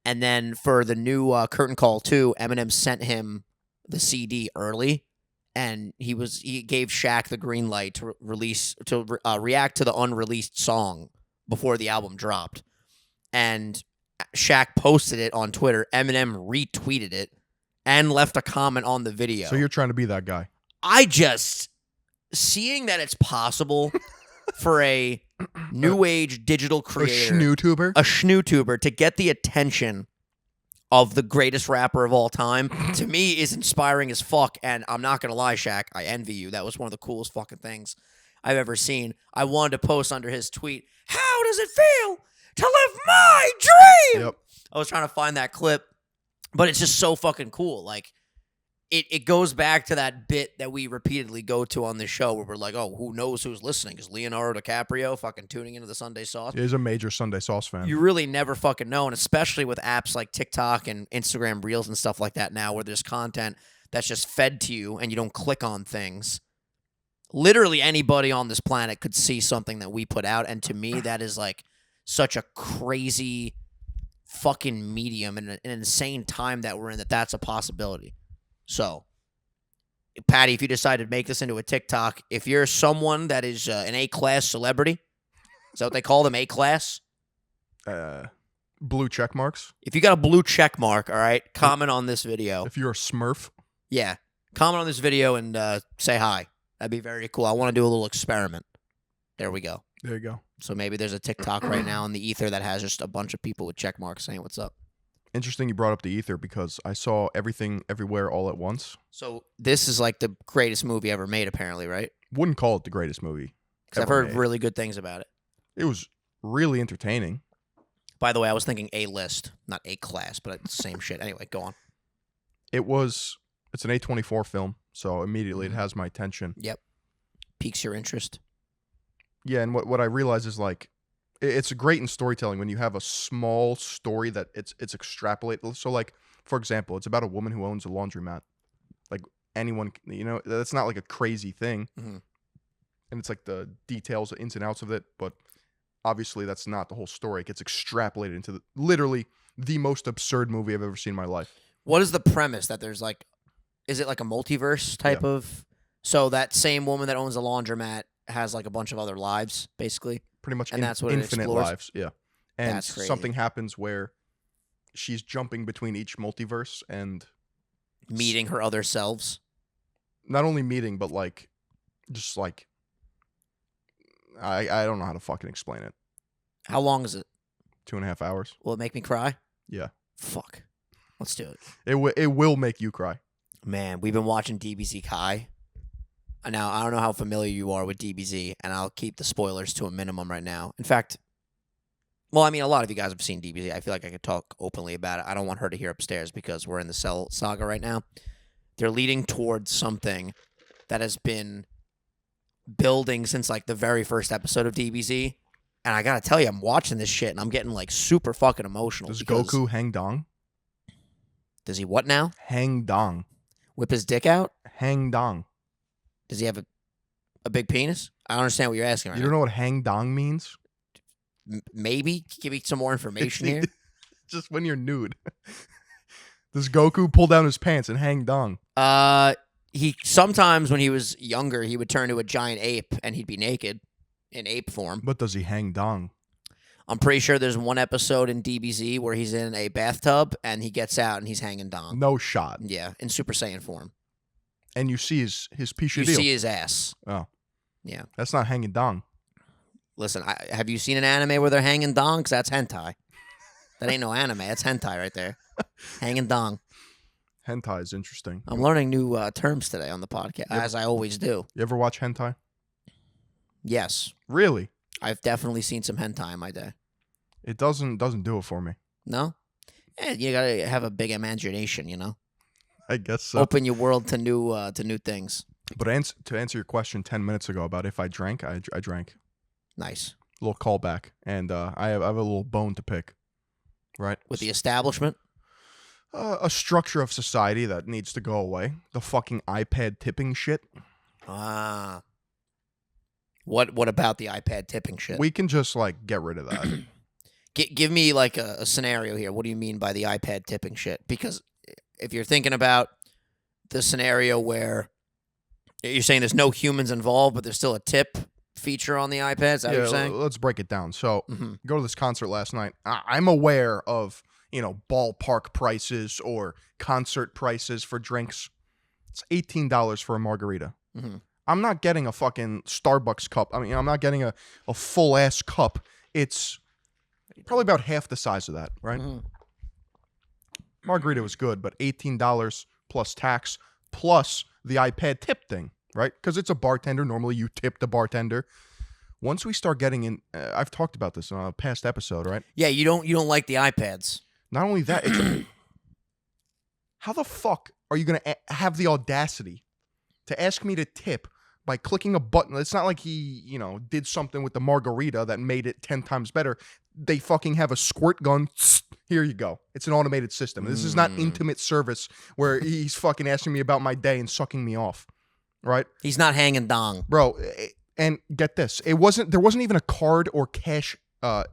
And then for the new Curtain Call 2, Eminem sent him the CD early, and he gave Shaq the green light to react to the unreleased song before the album dropped. And Shaq posted it on Twitter. Eminem retweeted it and left a comment on the video. So you're trying to be that guy. I just seeing that it's possible for a new age digital creator, a schnoottuber, to get the attention of the greatest rapper of all time, to me is inspiring as fuck. And I'm not gonna lie, Shaq, I envy you. That was one of the coolest fucking things I've ever seen. I wanted to post under his tweet, "How does it feel to live my dream?" Yep. I was trying to find that clip, but it's just so fucking cool. Like, it goes back to that bit that we repeatedly go to on this show where we're like, oh, who knows who's listening? Is Leonardo DiCaprio fucking tuning into the Sunday Sauce? He's a major Sunday Sauce fan. You really never fucking know, and especially with apps like TikTok and Instagram Reels and stuff like that now, where there's content that's just fed to you and you don't click on things. Literally anybody on this planet could see something that we put out, and to me, that is like such a crazy fucking medium and an insane time that we're in, that's a possibility. So, Patty, if you decide to make this into a TikTok, if you're someone that is an A-class celebrity, is that what they call them, A-class? Blue check marks. If you got a blue check mark, all right, comment on this video. If you're a Smurf. Yeah, comment on this video and say hi. That'd be very cool. I want to do a little experiment. There we go. There you go. So maybe there's a TikTok right now in the ether that has just a bunch of people with check marks saying what's up. Interesting you brought up the ether because I saw Everything Everywhere All at Once. So this is like the greatest movie ever made, apparently, right? Wouldn't call it the greatest movie. Because I've heard really good things about it. It was really entertaining. By the way, I was thinking A-list, not A-class, but it's the same shit. Anyway, go on. It's an A24 film, so immediately it has my attention. Yep. Piques your interest. Yeah, and what I realize is like, it's great in storytelling when you have a small story that it's extrapolated. So like, for example, it's about a woman who owns a laundromat. Like anyone, that's not like a crazy thing. Mm-hmm. And it's like the details, the ins and outs of it. But obviously that's not the whole story. It gets extrapolated into literally the most absurd movie I've ever seen in my life. What is the premise that there's like, is it like a multiverse type of, so that same woman that owns a laundromat has like a bunch of other lives, basically? Pretty much, and that's what infinite lives, yeah. And that's crazy. Something happens where she's jumping between each multiverse and meeting her other selves. Not only meeting, but like, just like, I don't know how to fucking explain it. How long is it? 2.5 hours. Will it make me cry? Yeah. Fuck. Let's do it. It will make you cry. Man, we've been watching DBZ Kai. Now, I don't know how familiar you are with DBZ, and I'll keep the spoilers to a minimum right now. In fact, well, I mean, a lot of you guys have seen DBZ. I feel like I could talk openly about it. I don't want her to hear upstairs because we're in the Cell saga right now. They're leading towards something that has been building since, like, the very first episode of DBZ. And I gotta tell you, I'm watching this shit, and I'm getting, like, super fucking emotional. Does Goku hang dong? Does he what now? Hang dong. Whip his dick out? Hang dong. Does he have a big penis? I don't understand what you're asking right now. You don't know what hang dong means? Maybe? Give me some more information here. Just when you're nude. Does Goku pull down his pants and hang dong? He sometimes when he was younger, he would turn to a giant ape and he'd be naked in ape form. But does he hang dong? I'm pretty sure there's one episode in DBZ where he's in a bathtub and he gets out and he's hanging dong. No shot. Yeah, in Super Saiyan form. And you see his piece of You see his ass. Oh. Yeah. That's not hanging dong. Listen, have you seen an anime where they're hanging dong? Because that's hentai. That ain't no anime. That's hentai right there. Hanging dong. Hentai is interesting. I'm learning new terms today on the podcast, as I always do. You ever watch hentai? Yes. Really? I've definitely seen some hentai in my day. It doesn't do it for me. No? You gotta have a big imagination, you know? I guess so. Open your world to new things. But to answer your question 10 minutes ago about if I drank, I drank. Nice. A little callback. And I have a little bone to pick. Right? With the establishment? A structure of society that needs to go away. The fucking iPad tipping shit. Ah. What about the iPad tipping shit? We can just, like, get rid of that. Give me, like, a scenario here. What do you mean by the iPad tipping shit? Because if you're thinking about the scenario where you're saying there's no humans involved, but there's still a tip feature on the iPad, is that what you're saying? Let's break it down. So, go to this concert last night. I'm aware of, ballpark prices or concert prices for drinks. It's $18 for a margarita. Mm-hmm. I'm not getting a fucking Starbucks cup. I mean, I'm not getting a full ass cup. It's probably about half the size of that, right? Margarita was good, but $18 plus tax plus the iPad tip thing, right? Because it's a bartender. Normally you tip the bartender. Once we start getting in, I've talked about this in a past episode, right? Yeah, you don't like the iPads. Not only that, how the fuck are you going to have the audacity to ask me to tip by clicking a button? It's not like he, did something with the margarita that made it 10 times better. They fucking have a squirt gun. Here you go. It's an automated system. This is not intimate service where he's fucking asking me about my day and sucking me off, right? He's not hanging dong. Bro, and get this. There wasn't even a card or cash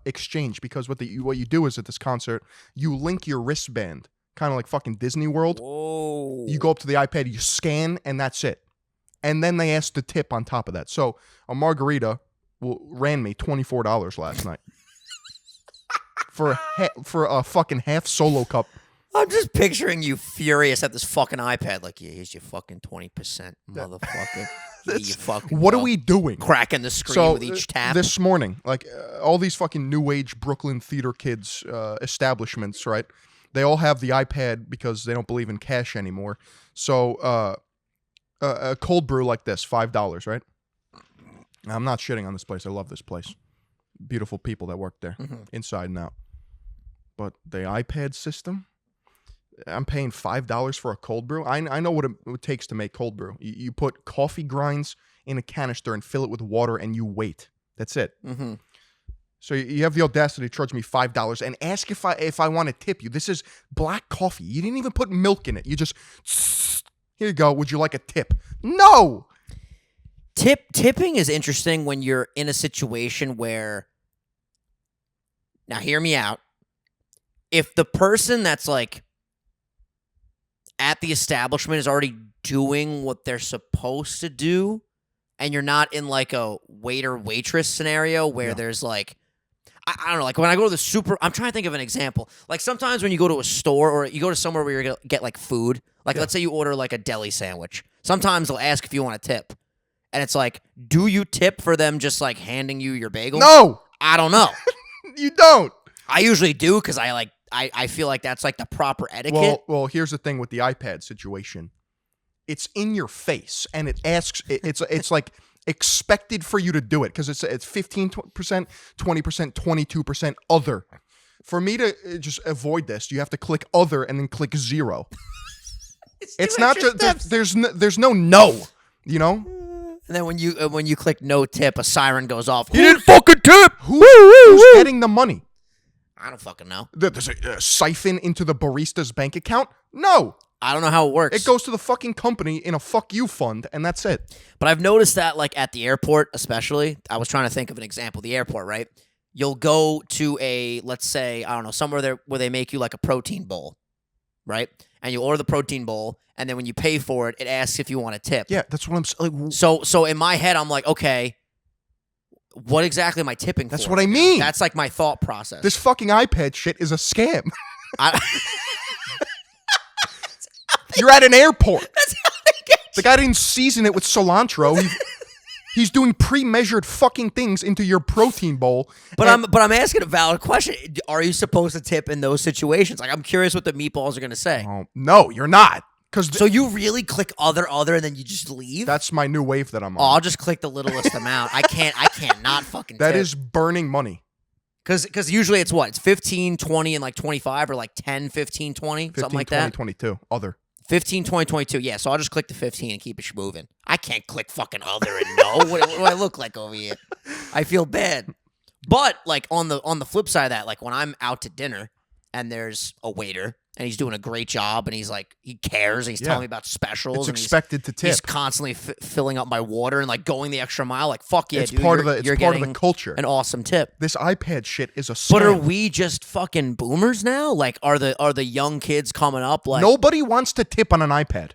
exchange, because what you do is at this concert, you link your wristband, kind of like fucking Disney World. Whoa. You go up to the iPad, you scan, and that's it. And then they ask the tip on top of that. So a margarita ran me $24 last night for a fucking half solo cup. I'm just picturing you furious at this fucking iPad. Like, yeah, here's your fucking 20%, motherfucker. What are we doing? Cracking the screen with each tap. This morning, like all these fucking new age Brooklyn theater kids establishments, right? They all have the iPad because they don't believe in cash anymore. So a cold brew like this, $5, right? I'm not shitting on this place. I love this place. Beautiful people that work there, inside and out. But the iPad system, I'm paying $5 for a cold brew. I know what it takes to make cold brew. You put coffee grinds in a canister and fill it with water, and you wait. That's it. Mm-hmm. So you have the audacity to charge me $5 and ask if I want to tip you. This is black coffee. You didn't even put milk in it. You just, here you go. Would you like a tip? No. Tipping is interesting when you're in a situation where, now hear me out. If the person that's like at the establishment is already doing what they're supposed to do, and you're not in like a waiter-waitress scenario where there's like, I don't know, like when I go to the super, I'm trying to think of an example. Like sometimes when you go to a store or you go to somewhere where you're going to get like food, like let's say you order like a deli sandwich. Sometimes they'll ask if you want a tip. And it's like, do you tip for them just like handing you your bagel? No. I don't know. You don't. I usually do because I feel like that's like the proper etiquette. Well, here's the thing with the iPad situation. It's in your face, and it asks. It's like expected for you to do it because it's 15%, 20%, 22% other. For me to just avoid this, you have to click other and then click 0. It's not just there's no. You know. And then when you click no tip, a siren goes off. You didn't fucking tip. Who's getting the money? I don't fucking know. There's a siphon into the barista's bank account? No. I don't know how it works. It goes to the fucking company in a fuck you fund, and that's it. But I've noticed that, like, at the airport especially, I was trying to think of an example. The airport, right? You'll go to a, let's say, I don't know, somewhere there where they make you, like, a protein bowl, right? And you order the protein bowl, and then when you pay for it, it asks if you want a tip. Yeah, that's what I'm saying. So in my head, I'm like, okay, what exactly am I tipping for? That's what I mean. That's, like, my thought process. This fucking iPad shit is a scam. You're at an airport. That's how they get you. The guy didn't season it with cilantro. He's doing pre-measured fucking things into your protein bowl. But I'm asking a valid question. Are you supposed to tip in those situations? Like, I'm curious what the meatballs are going to say. Oh, no, you're not. So you really click other, and then you just leave? That's my new wave that I'm on. Oh, I'll just click the littlest amount. I can't not fucking tip. That is burning money. Because usually it's what? It's 15, 20, and like 25, or like 10, 15, 20, 15, something like 20, that? 22, other. 15, 20, 22. Yeah, so I'll just click the 15 and keep it moving. I can't click fucking other and no. What do I look like over here? I feel bad. But like on the flip side of that, like when I'm out to dinner and there's a waiter and he's doing a great job and he's like, he cares and he's telling me about specials. It's and expected to tip. He's constantly filling up my water and like going the extra mile. Like, fuck yeah, it's dude. Part of the culture. An awesome tip. This iPad shit is a scam. But are we just fucking boomers now? Like, are the young kids coming up like... Nobody wants to tip on an iPad.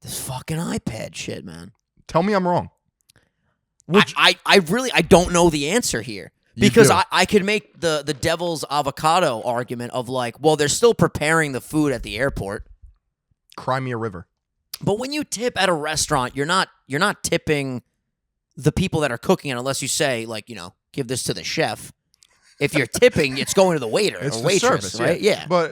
This fucking iPad shit, man. Tell me I'm wrong. I really don't know the answer here. Because I could make the devil's avocado argument of like, well, they're still preparing the food at the airport. Cry me a river. But when you tip at a restaurant, you're not tipping the people that are cooking it unless you say, like, give this to the chef. If you're tipping, it's going to the waiter It's or the waitress, service, right? Yeah. But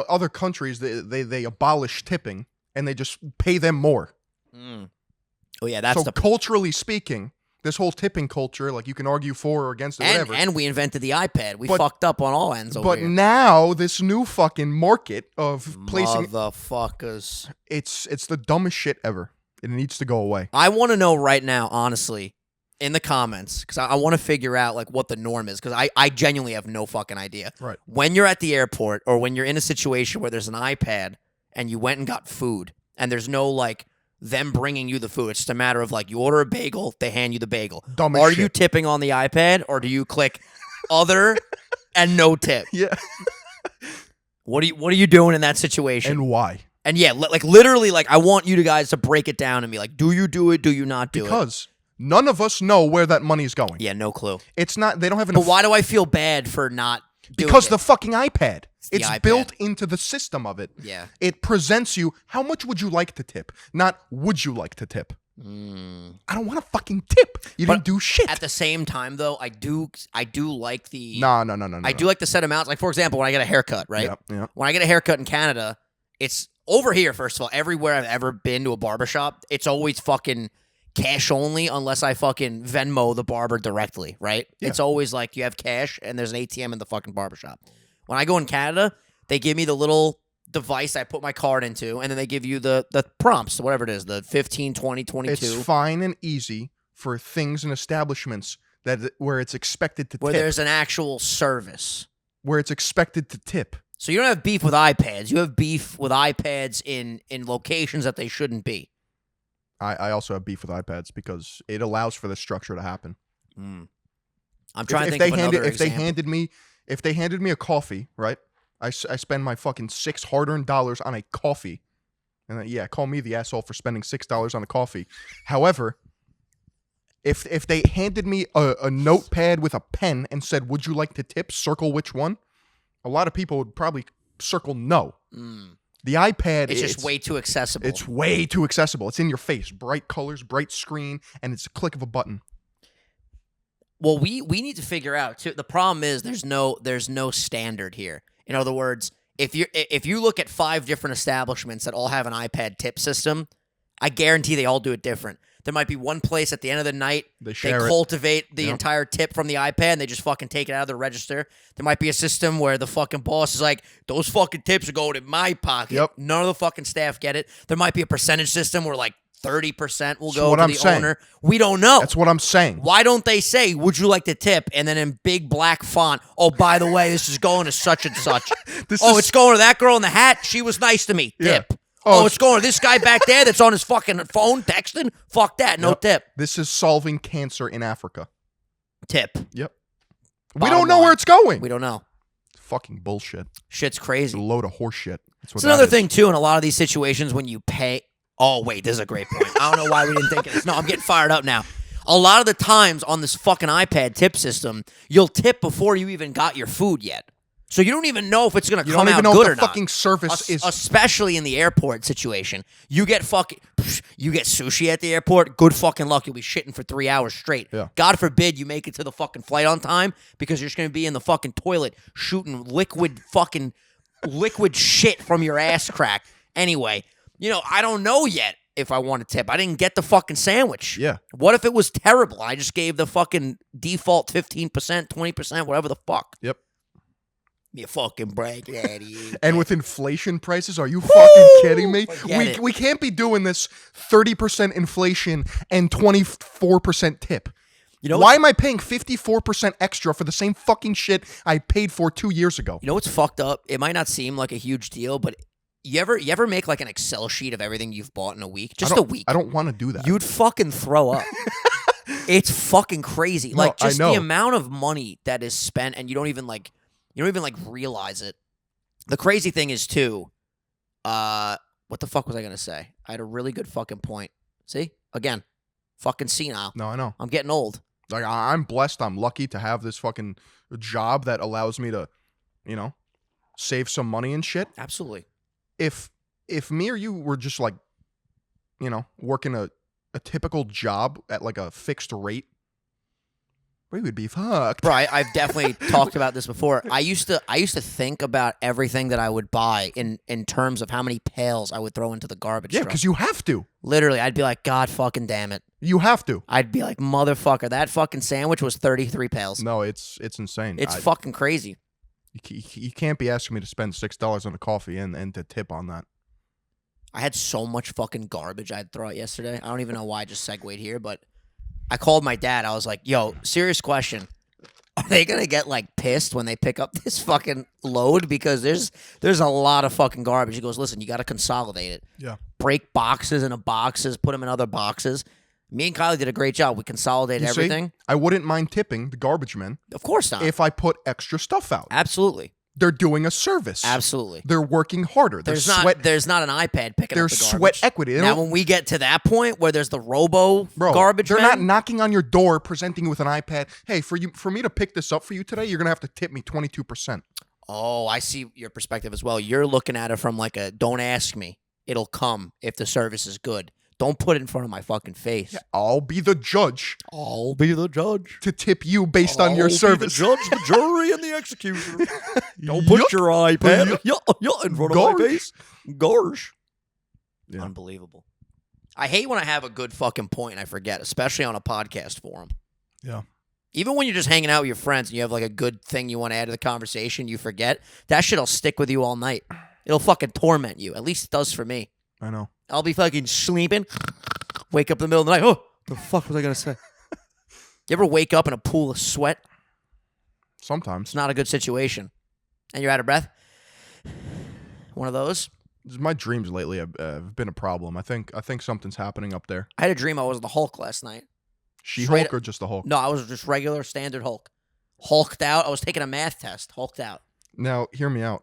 other countries they abolish tipping and they just pay them more. Oh yeah, that's so culturally speaking, this whole tipping culture, like you can argue for or against it, whatever. And we invented the iPad. We fucked up on all ends over But here. now this new fucking market of placing motherfuckers, it's the dumbest shit ever. It needs to go away. I want to know right now, honestly, in the comments, because I want to figure out like what the norm is, because I genuinely have no fucking idea. Right. When you're at the airport or when you're in a situation where there's an iPad and you went and got food and there's no like them bringing you the food, it's just a matter of like you order a bagel, they hand you the bagel. Dumbest Are shit. you tipping on the iPad or do you click other and no tip? Yeah. What are you doing in that situation? And why? And yeah, like literally, like I want you guys to break it down and be like, do you do it? Do you not do it? Because none of us know where that money is going. Yeah, no clue. It's not. They don't have enough. But why do I feel bad for not doing Because it? the fucking iPad. the It's iPad. built into the system of it. Yeah. It presents you how much would you like to tip, not would you like to tip. I don't want to fucking tip. You didn't do shit. At the same time, though, I do like the. No. I do like the set amounts. Like for example, when I get a haircut, right? Yeah. When I get a haircut in Canada, it's over here. First of all, everywhere I've ever been to a barbershop, it's always fucking cash only unless I fucking Venmo the barber directly, right? Yeah. It's always like you have cash and there's an ATM in the fucking barbershop. When I go in Canada, they give me the little device I put my card into, and then they give you the prompts, whatever it is, the 15, 20, 22. It's fine and easy for things and establishments where it's expected to where tip. there's an actual service. Where it's expected to tip. So you don't have beef with iPads. You have beef with iPads in locations that they shouldn't be. I also have beef with iPads because it allows for this structure to happen. I'm trying to think of another example. If they handed me a coffee, right? I spend my fucking $6 hard-earned dollars on a coffee. And yeah, call me the asshole for spending $6 on a coffee. However, if they handed me a notepad with a pen and said, would you like to tip? Circle which one? A lot of people would probably circle no. The iPad It's just way too accessible. It's way too accessible. It's in your face. Bright colors, bright screen, and it's a click of a button. Well, we need to figure out too. The problem is there's no standard here. In other words, if you look at 5 different establishments that all have an iPad tip system, I guarantee they all do it different. There might be one place at the end of the night they cultivate the entire tip from the iPad and they just fucking take it out of their register. There might be a system where the fucking boss is like, those fucking tips are going in my pocket. Yep. None of the fucking staff get it. There might be a percentage system where like 30% will go what to I'm the saying. owner. We don't know. That's what I'm saying. Why don't they say, would you like to tip? And then in big black font, oh, by the way, this is going to such and such. It's going to that girl in the hat. She was nice to me. Yeah. Tip. Oh, it's going to this guy back there that's on his fucking phone texting. Fuck that. No tip. This is solving cancer in Africa. Tip. Yep. We don't know where it's going. We don't know. Fucking bullshit. Shit's It's crazy. a load of horse shit. It's another thing, too, in a lot of these situations when you pay. Oh, wait, this is a great point. I don't know why we didn't think of this. No, I'm getting fired up now. A lot of the times on this fucking iPad tip system, you'll tip before you even got your food yet. So you don't even know if it's going to come out good or not. You don't even know if the fucking service is... Especially in the airport situation. You get sushi at the airport, good fucking luck. You'll be shitting for 3 hours straight. Yeah. God forbid you make it to the fucking flight on time because you're just going to be in the fucking toilet shooting liquid shit from your ass crack. Anyway, I don't know yet if I want to tip. I didn't get the fucking sandwich. Yeah. What if it was terrible? I just gave the fucking default 15%, 20%, whatever the fuck. Yep. Me a fucking break, daddy. And with inflation prices, are you fucking kidding me? We can't be doing this 30% inflation and 24% tip. Why am I paying 54% extra for the same fucking shit I paid for 2 years ago? You know what's fucked up? It might not seem like a huge deal, but you ever make like an Excel sheet of everything you've bought in a week? Just a week. I don't want to do that. You'd fucking throw up. It's fucking crazy. No, just the amount of money that is spent and you don't even realize it. The crazy thing is too, what the fuck was I going to say? I had a really good fucking point. See? Again, fucking senile. No, I know. I'm getting old. Like, I'm blessed. I'm lucky to have this fucking job that allows me to, save some money and shit. Absolutely. If me or you were just like working a typical job at like a fixed rate, we would be fucked. Bro, I've definitely talked about this before. I used to think about everything that I would buy in terms of how many pails I would throw into the garbage Yeah, truck. because you have to. Literally, I'd be like, God fucking damn it. You have to. I'd be like, motherfucker, that fucking sandwich was 33 pails. No, it's insane. It's fucking crazy. You can't be asking me to spend $6 on a coffee and to tip on that. I had so much fucking garbage I'd throw out yesterday. I don't even know why I just segued here, but I called my dad. I was like, yo, serious question. Are they going to get, like, pissed when they pick up this fucking load? Because there's a lot of fucking garbage. He goes, listen, you got to consolidate it. Yeah. Break boxes into boxes, put them in other boxes. Me and Kylie did a great job. We consolidated everything. I wouldn't mind tipping the garbage men. Of course not. If I put extra stuff out. Absolutely. They're doing a service. Absolutely. They're working harder. There's not an iPad picking up the garbage. There's sweat equity. Now, when we get to that point where there's the garbage they're man, not knocking on your door presenting you with an iPad. Hey, for me to pick this up for you today, you're going to have to tip me 22%. Oh, I see your perspective as well. You're looking at it from like a don't ask me. It'll come if the service is good. Don't put it in front of my fucking face. Yeah, I'll be the judge. I'll be the judge. To tip you based on your service. I'll be the judge, the jury, and the executioner. Don't put your iPad in front of my face. Gosh. Yeah. Unbelievable. I hate when I have a good fucking point and I forget, especially on a podcast forum. Yeah. Even when you're just hanging out with your friends and you have like a good thing you want to add to the conversation, you forget. That shit'll stick with you all night. It'll fucking torment you. At least it does for me. I know. I'll be fucking sleeping, wake up in the middle of the night. Oh, the fuck was I going to say? You ever wake up in a pool of sweat? Sometimes. It's not a good situation. And you're out of breath? One of those? My dreams lately have been a problem. I think something's happening up there. I had a dream I was the Hulk last night. She-Hulk or just the Hulk? No, I was just regular, standard Hulk. Hulked out. I was taking a math test. Hulked out. Now, hear me out.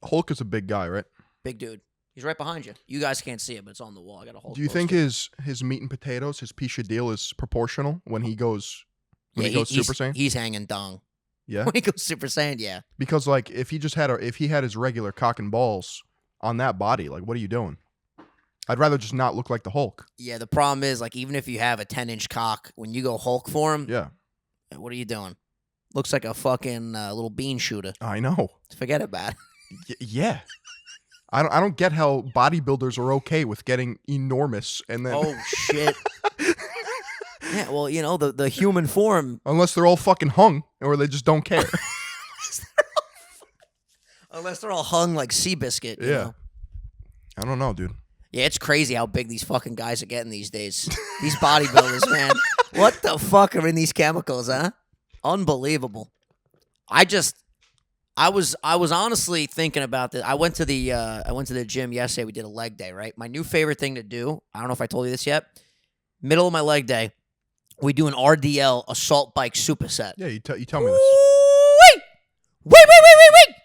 Hulk is a big guy, right? Big dude. He's right behind you. You guys can't see it, but it's on the wall. I got a Hulk. Do you think his meat and potatoes, his piece of deal is proportional when he goes Super Saiyan? He's hanging dong. Yeah. When he goes Super Saiyan, yeah. Because like if he had his regular cock and balls on that body, like what are you doing? I'd rather just not look like the Hulk. Yeah, the problem is like even if you have a 10-inch cock, when you go Hulk for him, yeah. What are you doing? Looks like a fucking little bean shooter. I know. Forget about it. Yeah. I don't get how bodybuilders are okay with getting enormous and then oh shit. Yeah, well, you know, the human form. Unless they're all fucking hung or they just don't care. Unless they're all hung like Seabiscuit. You know? I don't know, dude. Yeah, it's crazy how big these fucking guys are getting these days. These bodybuilders, man. What the fuck are in these chemicals, huh? Unbelievable. I was honestly thinking about this. I went to the gym yesterday. We did a leg day, right? My new favorite thing to do, I don't know if I told you this yet, middle of my leg day, we do an RDL assault bike superset. Yeah, you tell me this. Wait.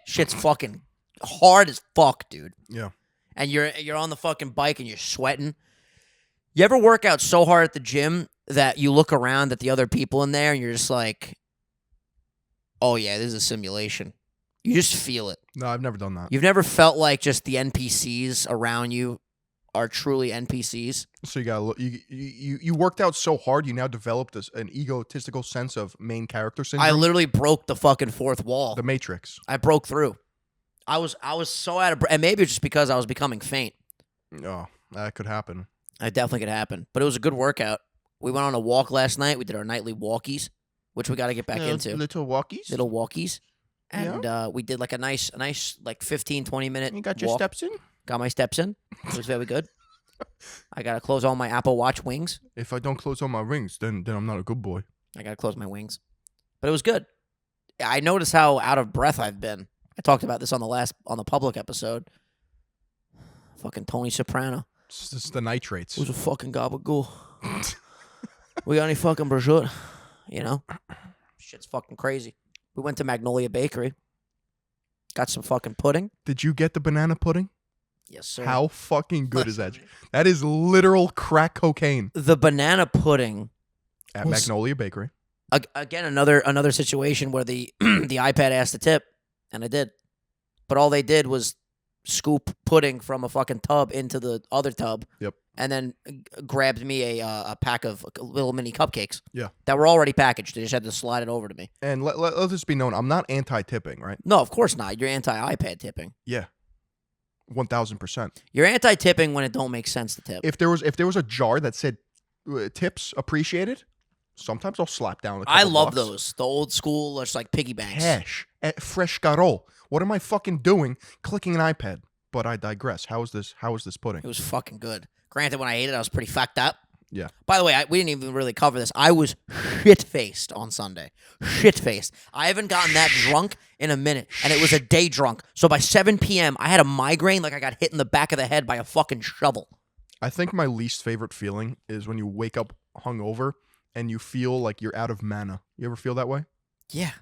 Shit's fucking hard as fuck, dude. Yeah. And you're on the fucking bike and you're sweating. You ever work out so hard at the gym that you look around at the other people in there and you're just like, oh yeah, this is a simulation. You just feel it. No, I've never done that. You've never felt like just the NPCs around you are truly NPCs? So you worked out so hard, you now developed an egotistical sense of main character syndrome. I literally broke the fucking fourth wall. The Matrix. I broke through. I was so out of breath, and maybe it's just because I was becoming faint. Oh, that could happen. It definitely could happen. But it was a good workout. We went on a walk last night. We did our nightly walkies, which we got to get back into. Little walkies? And we did like a nice like 15, 20 minute You got your walk. steps in? Got my steps in. It was very good. I got to close all my Apple Watch wings. If I don't close all my rings, then I'm not a good boy. I got to close my wings. But it was good. I noticed how out of breath I've been. I talked about this on the public episode. Fucking Tony Soprano. It's just the nitrates. Who's a fucking gabagool? We got any fucking prosciutto? You know? Shit's fucking crazy. We went to Magnolia Bakery. Got some fucking pudding. Did you get the banana pudding? Yes, sir. How fucking good is that? That is literal crack cocaine. The banana pudding at Magnolia Bakery. Again, another situation where the the iPad asked to tip, and I did. But all they did was scoop pudding from a fucking tub into the other tub. Yep. And then grabbed me a pack of little mini cupcakes. Yeah. That were already packaged. They just had to slide it over to me. And let this be known, I'm not anti-tipping, right? No, of course not. You're anti-iPad tipping. Yeah. 1,000%. You're anti-tipping when it don't make sense to tip. If there was a jar that said tips appreciated, sometimes I'll slap down a couple I love bucks. those. The old school, just like piggy banks. Cash. Fresh garol. What am I fucking doing clicking an iPad? But I digress. How is this pudding? It was fucking good. Granted, when I ate it, I was pretty fucked up. Yeah. By the way, we didn't even really cover this. I was shit-faced on Sunday. Shit-faced. I haven't gotten that drunk in a minute, and it was a day drunk. So by 7 p.m., I had a migraine like I got hit in the back of the head by a fucking shovel. I think my least favorite feeling is when you wake up hungover and you feel like you're out of mana. You ever feel that way? Yeah.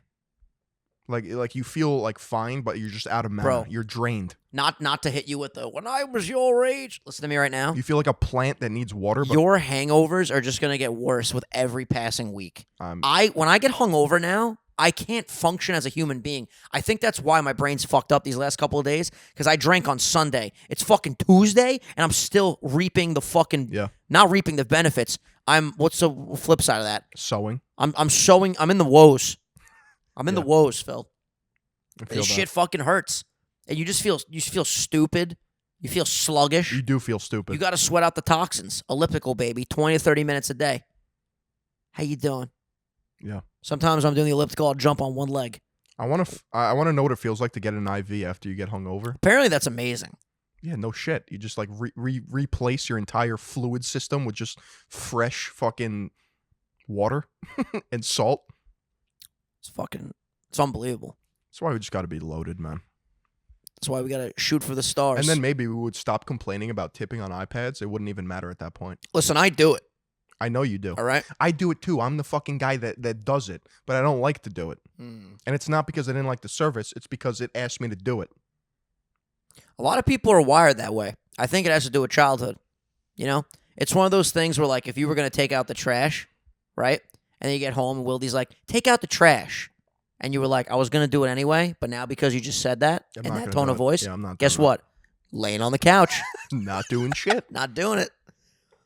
Like you feel like fine, but you're just out of mana. Bro. You're drained. Not to hit you with the, when I was your age. Listen to me right now. You feel like a plant that needs water. But Your hangovers are just going to get worse with every passing week. When I get hungover now, I can't function as a human being. I think that's why my brain's fucked up these last couple of days, because I drank on Sunday. It's fucking Tuesday, and I'm still reaping the fucking, not reaping the benefits. What's the flip side of that? sewing. I'm in the woes. I'm in the woes, Phil. This shit fucking hurts. And you feel stupid. You feel sluggish. You do feel stupid. You got to sweat out the toxins. Elliptical, baby. 20 to 30 minutes a day. How you doing? Yeah. Sometimes I'm doing the elliptical. I'll jump on one leg. I want to know what it feels like to get an IV after you get hungover. Apparently, that's amazing. Yeah, no shit. You just like replace your entire fluid system with just fresh fucking water and salt. It's unbelievable. That's why we just got to be loaded, man. That's why we got to shoot for the stars. And then maybe we would stop complaining about tipping on iPads. It wouldn't even matter at that point. Listen, I do it. I know you do. All right? I do it too. I'm the fucking guy that does it, but I don't like to do it. And it's not because I didn't like the service. It's because it asked me to do it. A lot of people are wired that way. I think it has to do with childhood. You know? It's one of those things where, like, if you were going to take out the trash, right? And then you get home and Wildy's like, take out the trash. And you were like, I was going to do it anyway, but now because you just said that in that tone of voice, guess what? Laying on the couch. Not doing shit. Not doing it.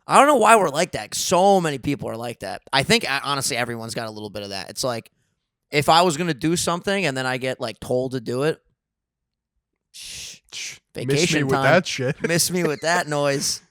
I don't know why we're like that. So many people are like that. I think, honestly, everyone's got a little bit of that. It's like, if I was going to do something and then I get, like, told to do it, vacation Miss me time. with that shit. Miss me with that noise.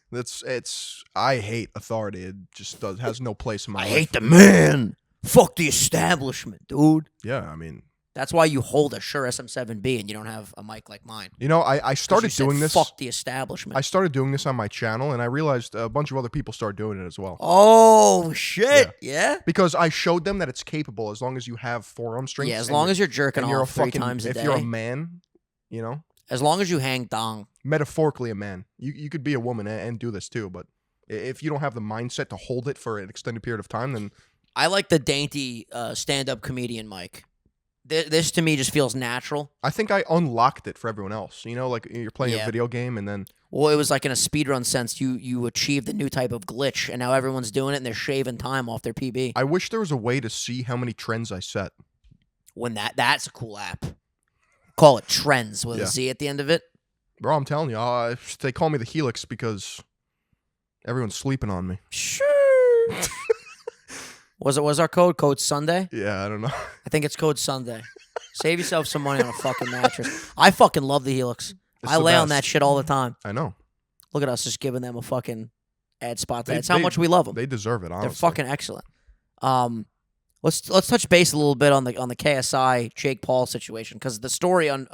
I hate authority. It just has no place in my life. I hate the man. Fuck the establishment, dude. Yeah, I mean. That's why you hold a Shure SM7B and you don't have a mic like mine. You know, I started doing this. Fuck the establishment. I started doing this on my channel, and I realized a bunch of other people started doing it as well. Oh, shit. Yeah? Because I showed them that it's capable as long as you have forearm strength. Yeah, as long as you're jerking off 3 times a day. If you're a man, you know. As long as you hang dong. Metaphorically a man. You could be a woman and do this too, but if you don't have the mindset to hold it for an extended period of time, then... I like the dainty stand-up comedian mic. This to me just feels natural. I think I unlocked it for everyone else. You know, like you're playing a video game and then... Well, it was like in a speedrun sense, you achieved a new type of glitch, and now everyone's doing it, and they're shaving time off their PB. I wish there was a way to see how many trends I set. When that's a cool app. Call it Trends with a Z at the end of it. Bro, I'm telling you, they call me the Helix because everyone's sleeping on me. Sure. Was our code Sunday? Yeah, I don't know. I think it's code Sunday. Save yourself some money on a fucking mattress. I fucking love the Helix. I lay on that shit all the time. I know. Look at us just giving them a fucking ad spot. That's how much we love them. They deserve it, honestly. They're fucking excellent. Let's touch base a little bit on the KSI Jake Paul situation, because the story on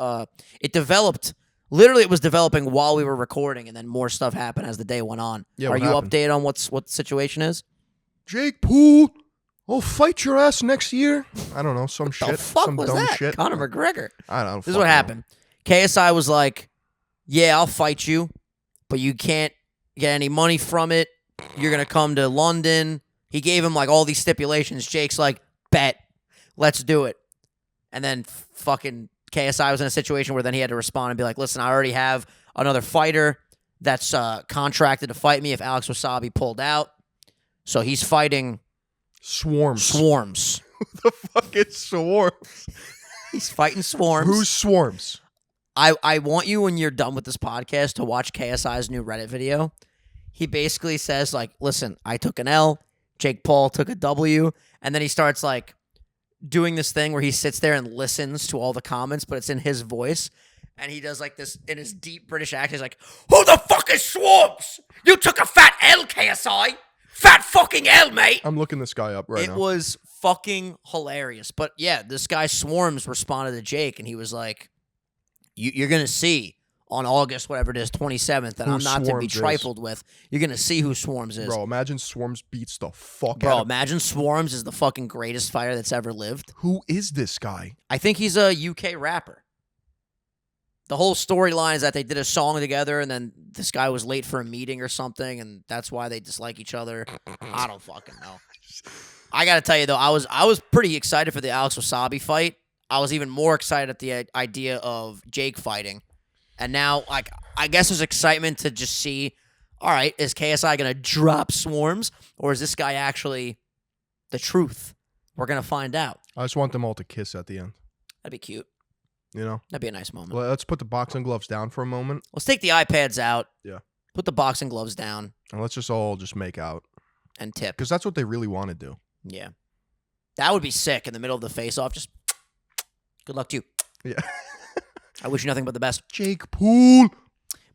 it developed. Literally, it was developing while we were recording, and then more stuff happened as the day went on. Yeah, Are you updated on what the situation is? Jake Paul, I'll fight your ass next year. I don't know, some shit. The fuck some was dumb that? shit. Conor McGregor. I don't know. This is what happened. KSI was like, yeah, I'll fight you, but you can't get any money from it. You're going to come to London. He gave him like all these stipulations. Jake's like, bet. Let's do it. And then fucking KSI was in a situation where then he had to respond and be like, listen, I already have another fighter that's contracted to fight me if Alex Wasabi pulled out. So he's fighting... Swarms. Who the fuck is Swarms? He's fighting Swarms. Who's Swarms? I want you, when you're done with this podcast, to watch KSI's new Reddit video. He basically says, like, listen, I took an L, Jake Paul took a W, and then he starts, like, doing this thing where he sits there and listens to all the comments, but it's in his voice. And he does, like, this in his deep British accent. He's like, who the fuck is Swarms? You took a fat L, KSI. Fat fucking L, mate. I'm looking this guy up right now. It was fucking hilarious. But, yeah, this guy Swarms responded to Jake, and he was like, you're going to see on August, whatever it is, 27th, that I'm not to be trifled with. You're going to see who Swarms is. Bro, imagine Swarms beats the fuck out Bro, of... imagine Swarms is the fucking greatest fighter that's ever lived. Who is this guy? I think he's a UK rapper. The whole storyline is that they did a song together, and then this guy was late for a meeting or something, and that's why they dislike each other. I don't fucking know. I got to tell you, though, I was pretty excited for the Alex Wasabi fight. I was even more excited at the idea of Jake fighting. And now, like, I guess there's excitement to just see, all right, is KSI going to drop Swarms, or is this guy actually the truth? We're going to find out. I just want them all to kiss at the end. That'd be cute. You know? That'd be a nice moment. Let's put the boxing gloves down for a moment. Let's take the iPads out. Yeah. Put the boxing gloves down. And let's just all just make out. And tip. Because that's what they really want to do. Yeah. That would be sick in the middle of the face-off. Just good luck to you. Yeah. I wish you nothing but the best. Jake Paul.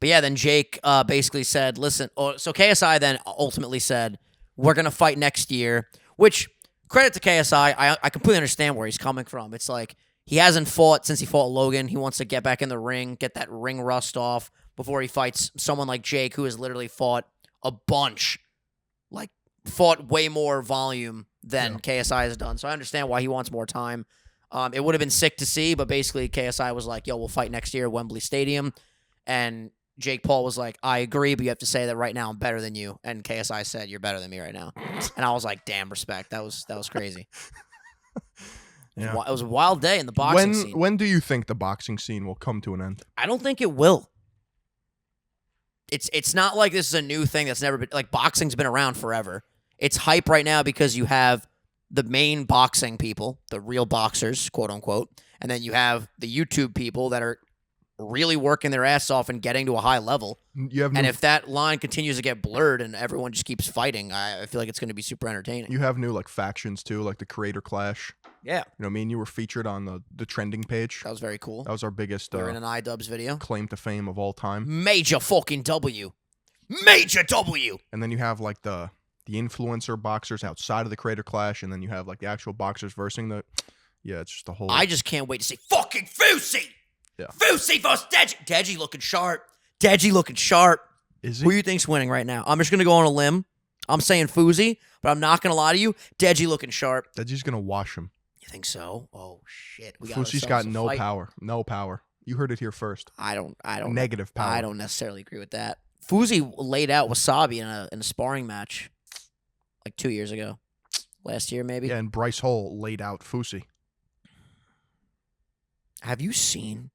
But yeah, then Jake basically said, listen, so KSI then ultimately said, we're going to fight next year, which, credit to KSI, I completely understand where he's coming from. It's like, he hasn't fought since he fought Logan. He wants to get back in the ring, get that ring rust off before he fights someone like Jake, who has literally fought a bunch, like, fought way more volume than KSI has done. So I understand why he wants more time. It would have been sick to see, but basically KSI was like, yo, we'll fight next year at Wembley Stadium. And Jake Paul was like, I agree, but you have to say that right now I'm better than you. And KSI said, you're better than me right now. And I was like, damn, respect. That was crazy. Yeah. It was a wild day in the boxing scene. When do you think the boxing scene will come to an end? I don't think it will. It's not like this is a new thing that's never been... Like, boxing's been around forever. It's hype right now because you have the main boxing people, the real boxers, quote unquote, and then you have the YouTube people that are really working their ass off and getting to a high level. And if that line continues to get blurred and everyone just keeps fighting, I feel like it's going to be super entertaining. You have new, like, factions, too, like the Creator Clash. Yeah. You know, me and you were featured on the trending page. That was very cool. That was our biggest We're in an iDubbbz video. claim to fame of all time. Major fucking W. Major W. And then you have, like, the influencer boxers outside of the Creator Clash, and then you have, like, the actual boxers versing the... Yeah, it's just a whole... I just can't wait to see fucking Fousey! Yeah. Fousey versus Deji! Deji looking sharp. Deji looking sharp. Is he? Who do you think's winning right now? I'm just going to go on a limb. I'm saying Fousey, but I'm not going to lie to you. Deji looking sharp. Deji's going to wash him. You think so? Oh, shit. Fousey's got no power. No power. You heard it here first. I don't. Negative power. I don't necessarily agree with that. Fousey laid out Wasabi in a sparring match like 2 years ago. Last year, maybe. Yeah, and Bryce Hall laid out Fousey. Have you seen...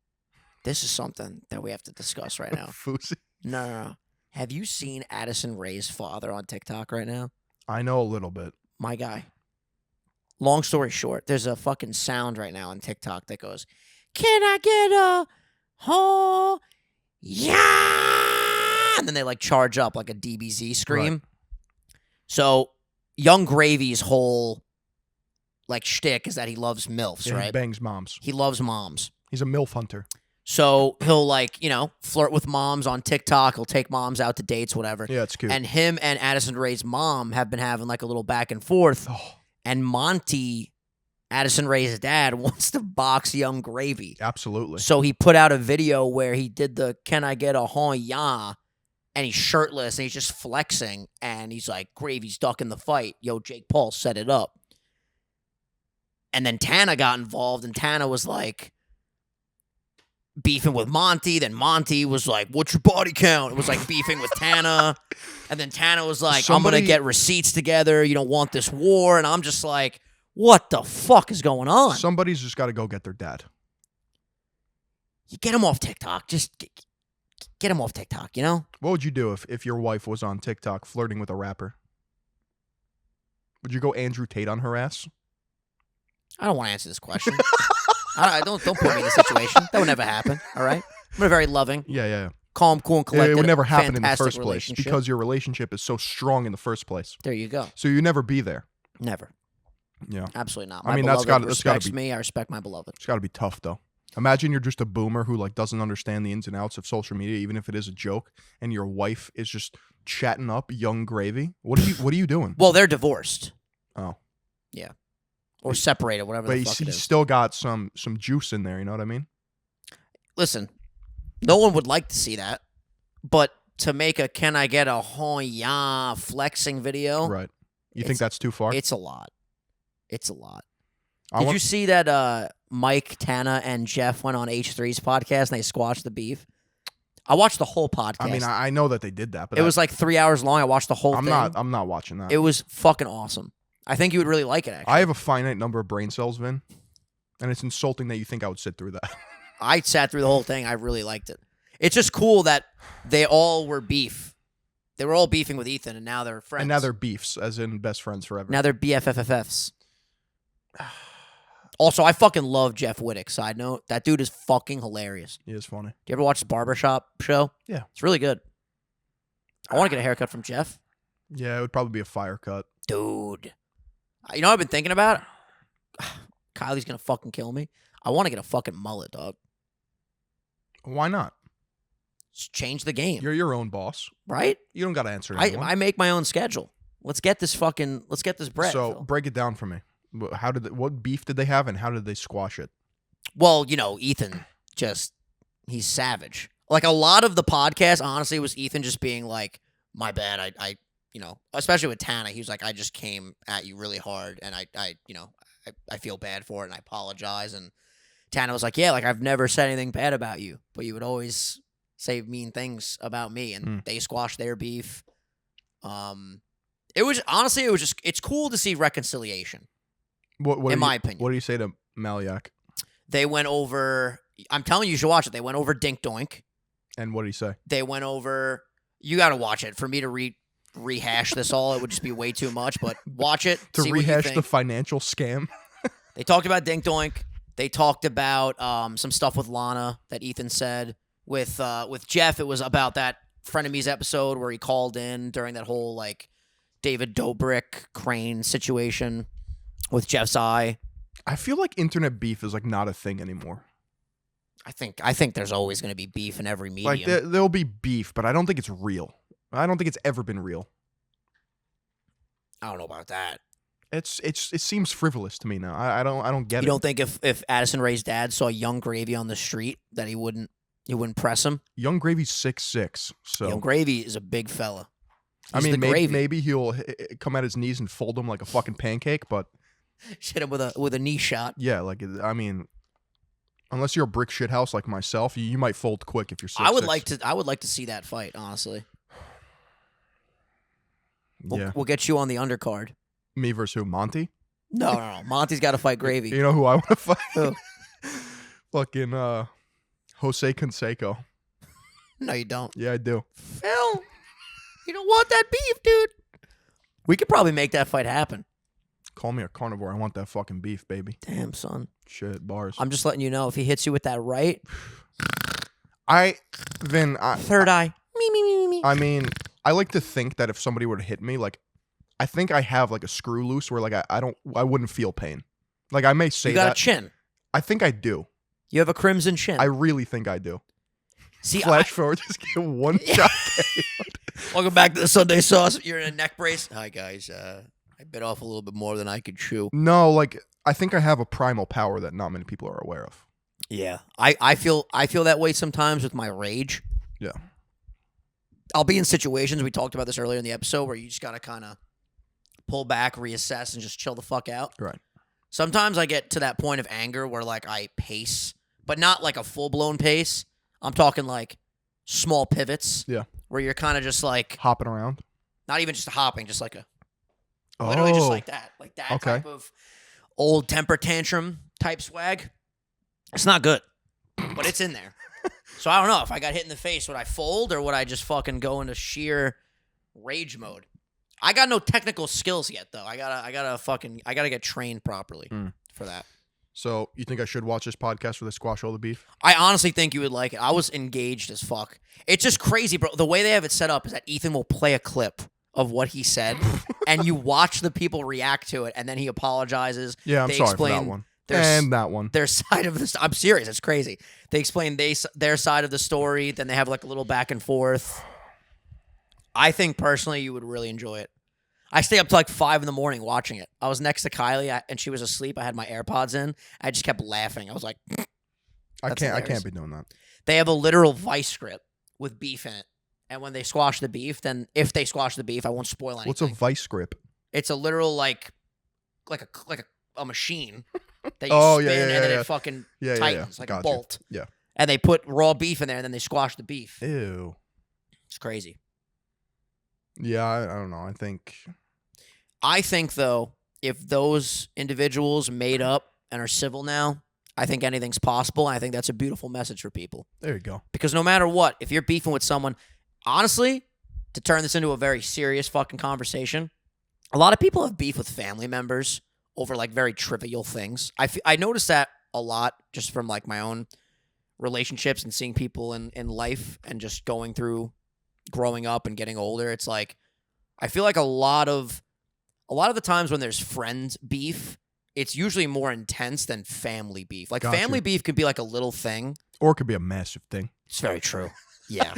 This is something that we have to discuss right now. Fousey? No. Have you seen Addison Rae's father on TikTok right now? I know a little bit. My guy. Long story short, there's a fucking sound right now on TikTok that goes, can I get a... Oh, yeah! And then they, like, charge up like a DBZ scream. Right. So, Young Gravy's whole, like, shtick is that he loves MILFs, right? He bangs moms. He loves moms. He's a MILF hunter. So he'll, like, you know, flirt with moms on TikTok. He'll take moms out to dates, whatever. Yeah, it's cute. And him and Addison Rae's mom have been having, like, a little back and forth. Oh. And Monty, Addison Rae's dad, wants to box Young Gravy. Absolutely. So he put out a video where he did the can I get a hon ya? And he's shirtless and he's just flexing. And he's like, Gravy's ducking the fight. Yo, Jake Paul set it up. And then Tana got involved, and Tana was like, beefing with Monty. Then Monty was like, what's your body count? It was like beefing with Tana. And then Tana was like, I'm going to get receipts together. You don't want this war. And I'm just like, what the fuck is going on? Somebody's just got to go get their dad. You get him off TikTok. Just get him off TikTok, you know? What would you do if your wife was on TikTok flirting with a rapper? Would you go Andrew Tate on her ass? I don't want to answer this question. Don't put me in this situation. That would never happen, all right? We're very loving, Yeah. calm, cool, and collected. It would never happen in the Fantastic first place relationship. because your relationship is so strong in the first place. There you go. So you never be there. Never. Yeah. Absolutely not. I My mean, beloved that's gotta respects be me. I respect my beloved. It's got to be tough though. Imagine you're just a boomer who like doesn't understand the ins and outs of social media, even if it is a joke, and your wife is just chatting up young gravy. What are you doing? Well, they're divorced. Oh, yeah, or separated, whatever. But the fuck it he's is. still got some juice in there. You know what I mean? Listen, no one would like to see that, but to make a "Can I get a yeah" flexing video, Right? You think that's too far? It's a lot. It's a lot. I Did you see that Mike, Tana, and Jeff went on H3's podcast and they squashed the beef? I watched the whole podcast. I mean, I know that they did that, but it was like 3 hours long. I watched the whole thing. I'm not watching that. It was fucking awesome. I think you would really like it, actually. I have a finite number of brain cells, Vin, and it's insulting that you think I would sit through that. I sat through the whole thing. I really liked it. It's just cool that they all were beef. They were all beefing with Ethan, and now they're friends. And now they're beefs, as in best friends forever. Now they're BFFFs. Also, I fucking love Jeff Wittick. Side note, that dude is fucking hilarious. He is funny. Do you ever watch the Barbershop show? Yeah. It's really good. I want to get a haircut from Jeff. Yeah, it would probably be a fire cut. Dude. You know what I've been thinking about? Kylie's going to fucking kill me. I want to get a fucking mullet, dog. Why not? Just change the game. You're your own boss. Right? You don't got to answer anyone. I make my own schedule. Let's get this bread. So, Phil. break it down for me. What beef did they have and how did they squash it? Well, Ethan he's savage. Like a lot of the podcast, honestly, was Ethan just being like, my bad. I especially with Tana, he was like, I just came at you really hard and I feel bad for it and I apologize. And Tana was like, yeah, like I've never said anything bad about you, but you would always say mean things about me. And they squashed their beef. It's cool to see reconciliation. In my opinion. What do you say to Maliak? They went over. I'm telling you, you should watch it. They went over Dink Doink. And what did he say? They went over. You got to watch it. For me to rehash this all, it would just be way too much. But watch it. To see what you rehash think. the financial scam? They talked about Dink Doink. They talked about some stuff with Lana that Ethan said. With Jeff, it was about that Frenemies episode where he called in during that whole like David Dobrik Crane situation with Jeff's eye. I feel like internet beef is like not a thing anymore. I think there's always going to be beef in every medium. Like there'll be beef, but I don't think it's real. I don't think it's ever been real. I don't know about that. It seems frivolous to me now. I don't get it. You don't think if Addison Rae's dad saw Young Gravy on the street that he wouldn't press him? Young Gravy's 6'6", so Young Gravy is a big fella. I He's mean, the gravy. maybe he'll come at his knees and fold him like a fucking pancake, but hit him with a knee shot. yeah, like I mean, unless you're a brick shit house like myself, you might fold quick if you're 6'6". I would like to see that fight, honestly. Yeah. We'll get you on the undercard. Me versus who? Monty? No. Monty's got to fight Gravy. You know who I want to fight? Who? Fucking Jose Canseco. No, you don't. Yeah, I do. Phil, you don't want that beef, dude. We could probably make that fight happen. Call me a carnivore. I want that fucking beef, baby. Damn, son. Shit, bars. I'm just letting you know if he hits you with that right. Third eye. Me. I mean, I like to think that if somebody were to hit me, like, I think I have like a screw loose where like I wouldn't feel pain. Like I may say you got that. a chin. I think I do. You have a crimson chin. I really think I do. See, Flash forward, just get one shot. Welcome back to the Sunday Sauce. You're in a neck brace. Hi guys. I bit off a little bit more than I could chew. No, like I think I have a primal power that not many people are aware of. Yeah, I feel that way sometimes with my rage. Yeah. I'll be in situations, we talked about this earlier in the episode, where you just gotta kind of pull back, reassess, and just chill the fuck out. Right. Sometimes I get to that point of anger where like I pace, but not like a full blown pace. I'm talking like small pivots. Yeah. Where you're kind of just like hopping around. Not even just hopping, just like literally just like that. Like that okay. type of old temper tantrum type swag. It's not good, but it's in there. So I don't know if I got hit in the face, would I fold or would I just fucking go into sheer rage mode? I got no technical skills yet though. I gotta get trained properly for that. So you think I should watch this podcast where they squash all the beef? I honestly think you would like it. I was engaged as fuck. It's just crazy, bro. The way they have it set up is that Ethan will play a clip of what he said, and you watch the people react to it, and then he apologizes. Yeah, I'm they sorry explain for that one. And that one. Their side of the I'm serious. It's crazy. They explain their side of the story. Then they have like a little back and forth. I think personally you would really enjoy it. I stay up to like 5 a.m. watching it. I was next to Kylie and she was asleep. I had my AirPods in. I just kept laughing. I was like, I can't be doing that. They have a literal vice grip with beef in it. And when they squash the beef, then if they squash the beef, I won't spoil anything. What's a vice grip? It's a literal like a machine that you spin and then it fucking tightens like a bolt. Yeah. And they put raw beef in there and then they squash the beef. Ew. It's crazy. Yeah, I don't know. I think though, if those individuals made up and are civil now, I think anything's possible. And I think that's a beautiful message for people. There you go. Because no matter what, if you're beefing with someone, honestly, to turn this into a very serious fucking conversation, a lot of people have beef with family members over like very trivial things. I noticed that a lot just from like my own relationships and seeing people in life and just going through growing up and getting older. It's like I feel like a lot of the times when there's friend beef, it's usually more intense than family beef. Like family beef could be like a little thing, or it could be a massive thing. It's very true. Yeah.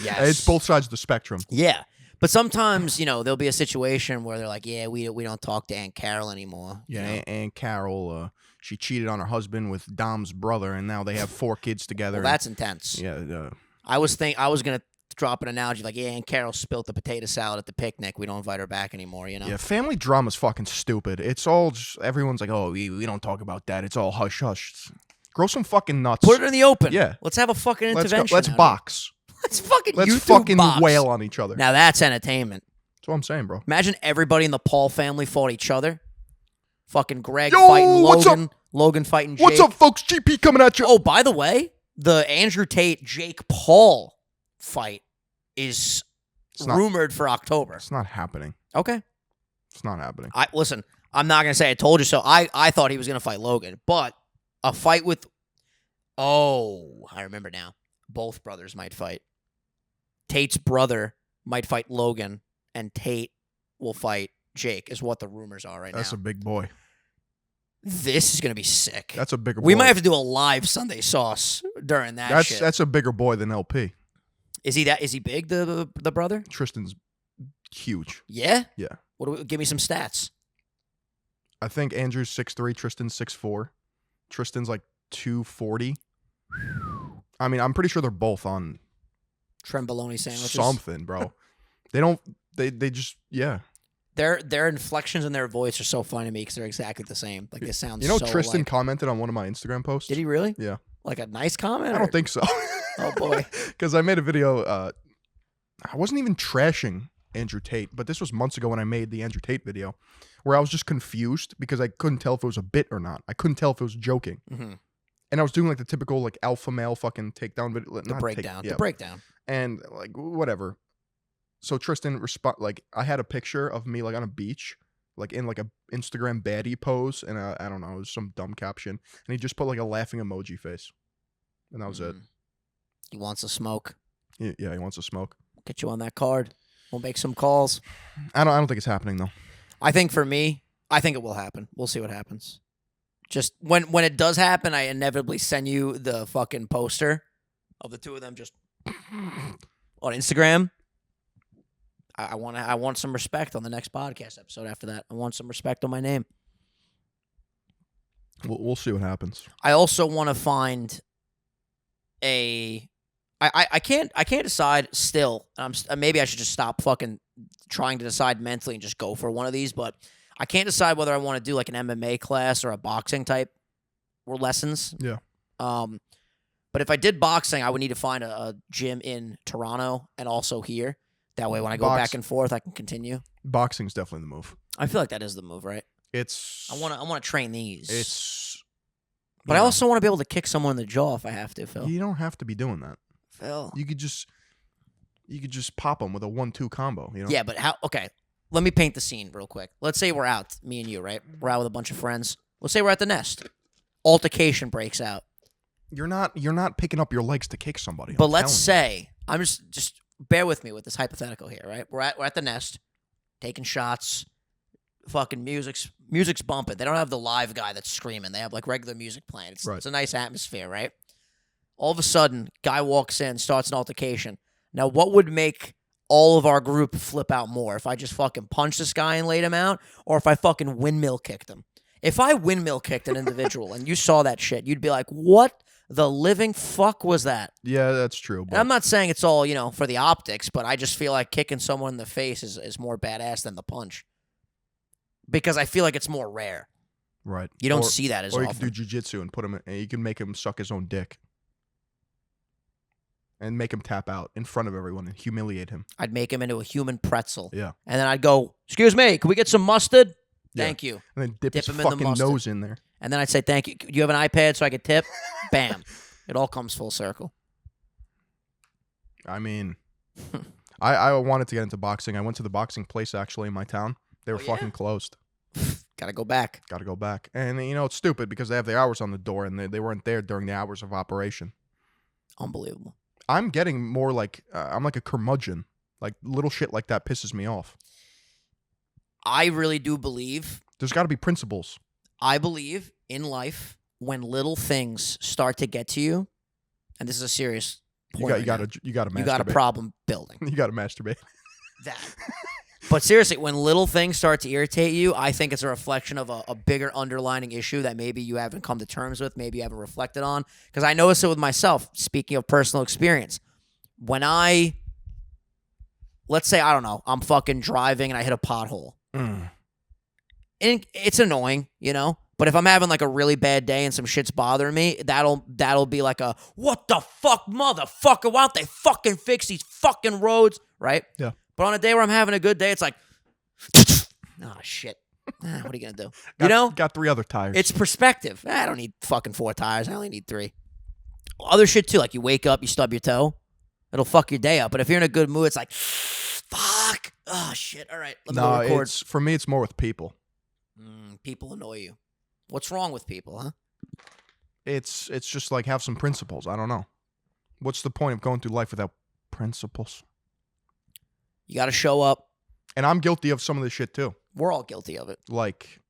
Yes. It's both sides of the spectrum. Yeah. But sometimes, there'll be a situation where they're like, yeah, we don't talk to Aunt Carol anymore. Yeah, Aunt Carol, she cheated on her husband with Dom's brother, and now they have 4 kids together. Well, that's intense. Yeah. I was going to drop an analogy like, yeah, Aunt Carol spilt the potato salad at the picnic. We don't invite her back anymore, Yeah, family drama's fucking stupid. It's all just, everyone's like, oh, we don't talk about that. It's all hush-hush. Grow some fucking nuts. Put it in the open. Yeah. Let's have a fucking intervention. Let's box. Let's fucking fucking wail on each other. Now that's entertainment. That's what I'm saying, bro. Imagine everybody in the Paul family fought each other. Fucking Greg fighting Logan. Logan fighting Jake. What's up, folks? GP coming at you. Oh, by the way, the Andrew Tate, Jake Paul fight is rumored for October. It's not happening. Okay. It's not happening. Listen, I'm not going to say I told you so. I thought he was going to fight Logan. But a fight with... Oh, I remember now. Both brothers might fight. Tate's brother might fight Logan, and Tate will fight Jake, is what the rumors are right now. That's a big boy. This is going to be sick. That's a bigger boy. We might have to do a live Sunday sauce during that shit. That's a bigger boy than LP. Is he big, the brother? Tristan's huge. Yeah? Yeah. Give me some stats. I think Andrew's 6'3", Tristan's 6'4". Tristan's like 240. I mean, I'm pretty sure they're both on Trembolone sandwiches. Something, bro. They just, yeah. Their inflections in their voice are so funny to me because they're exactly the same. Like, they sound so Tristan commented on one of my Instagram posts? Did he really? Yeah. Like a nice comment? I don't think so. Oh, boy. Because I made a video. I wasn't even trashing Andrew Tate, but this was months ago when I made the Andrew Tate video where I was just confused because I couldn't tell if it was a bit or not. I couldn't tell if it was joking. Mm-hmm. And I was doing like the typical like alpha male fucking takedown video. The breakdown. And like whatever. So Tristan like I had a picture of me like on a beach, like in like a Instagram baddie pose, and I don't know, it was some dumb caption, and he just put like a laughing emoji face, and that was it. He wants to smoke. Yeah, he wants to smoke. Get you on that card. We'll make some calls. I don't think it's happening though. I think for me, I think it will happen. We'll see what happens. Just when it does happen, I inevitably send you the fucking poster of the two of them just on Instagram. I want some respect on the next podcast episode after that. I want some respect on my name. We'll see what happens. I also want to find I can't decide still. Maybe I should just stop fucking trying to decide mentally and just go for one of these, but I can't decide whether I want to do like an MMA class or a boxing type or lessons. Yeah. But if I did boxing, I would need to find a gym in Toronto and also here. That way, when I go back and forth, I can continue. Boxing's definitely the move. I feel like that is the move, right? I want to train these. But I also want to be able to kick someone in the jaw if I have to, Phil. You don't have to be doing that. Phil. You could just pop them with a 1-2 combo, you know? Yeah, but how? Okay, let me paint the scene real quick. Let's say we're out, me and you, right? We're out with a bunch of friends. Let's say we're at the Nest. altercation breaks out. You're not picking up your legs to kick somebody. But let's say, I'm just bear with me with this hypothetical here, right? We're at the nest, taking shots, fucking music's bumping. They don't have the live guy that's screaming. They have like regular music playing. It's a nice atmosphere, right? All of a sudden, guy walks in, starts an altercation. Now, what would make all of our group flip out more? If I just fucking punched this guy and laid him out, or if I fucking windmill kicked him? If I windmill kicked an individual and you saw that shit, you'd be like, what the living fuck was that? Yeah, that's true. But And I'm not saying it's all, for the optics, but I just feel like kicking someone in the face is more badass than the punch. Because I feel like it's more rare. Right. You don't see that as often. Or you could do jiu-jitsu and put him in, you can make him suck his own dick. And make him tap out in front of everyone and humiliate him. I'd make him into a human pretzel. Yeah. And then I'd go, excuse me, can we get some mustard? Thank you. And then dip his him in the fucking mustard. nose in there. And then I'd say, thank you. Do you have an iPad so I could tip? Bam. It all comes full circle. I mean, I wanted to get into boxing. I went to the boxing place actually in my town. They were fucking closed. Gotta go back. Got to go back. And, it's stupid because they have the hours on the door and they weren't there during the hours of operation. Unbelievable. I'm getting more like, I'm like a curmudgeon. Like, little shit like that pisses me off. I really do believe. There's got to be principles. I believe in life when little things start to get to you, and this is a serious point. You got to masturbate. You got a problem building. You got to masturbate. That. But seriously, when little things start to irritate you, I think it's a reflection of a bigger underlining issue that maybe you haven't come to terms with, maybe you haven't reflected on. Because I noticed it with myself, speaking of personal experience. When let's say, I don't know, I'm fucking driving and I hit a pothole. And it's annoying, But if I'm having like a really bad day and some shit's bothering me, that'll be like a, what the fuck, motherfucker, why don't they fucking fix these fucking roads, right? Yeah. But on a day where I'm having a good day, it's like, oh, shit. What are you going to do? Got 3 other tires. It's perspective. I don't need fucking 4 tires. I only need 3. Other shit, too. Like, you wake up, you stub your toe. It'll fuck your day up. But if you're in a good mood, it's like, fuck. Oh, shit. All right. Let me go record. For me, it's more with people. People annoy you. What's wrong with people, huh? It's just like have some principles. I don't know. What's the point of going through life without principles? You got to show up. And I'm guilty of some of this shit too. We're all guilty of it. Like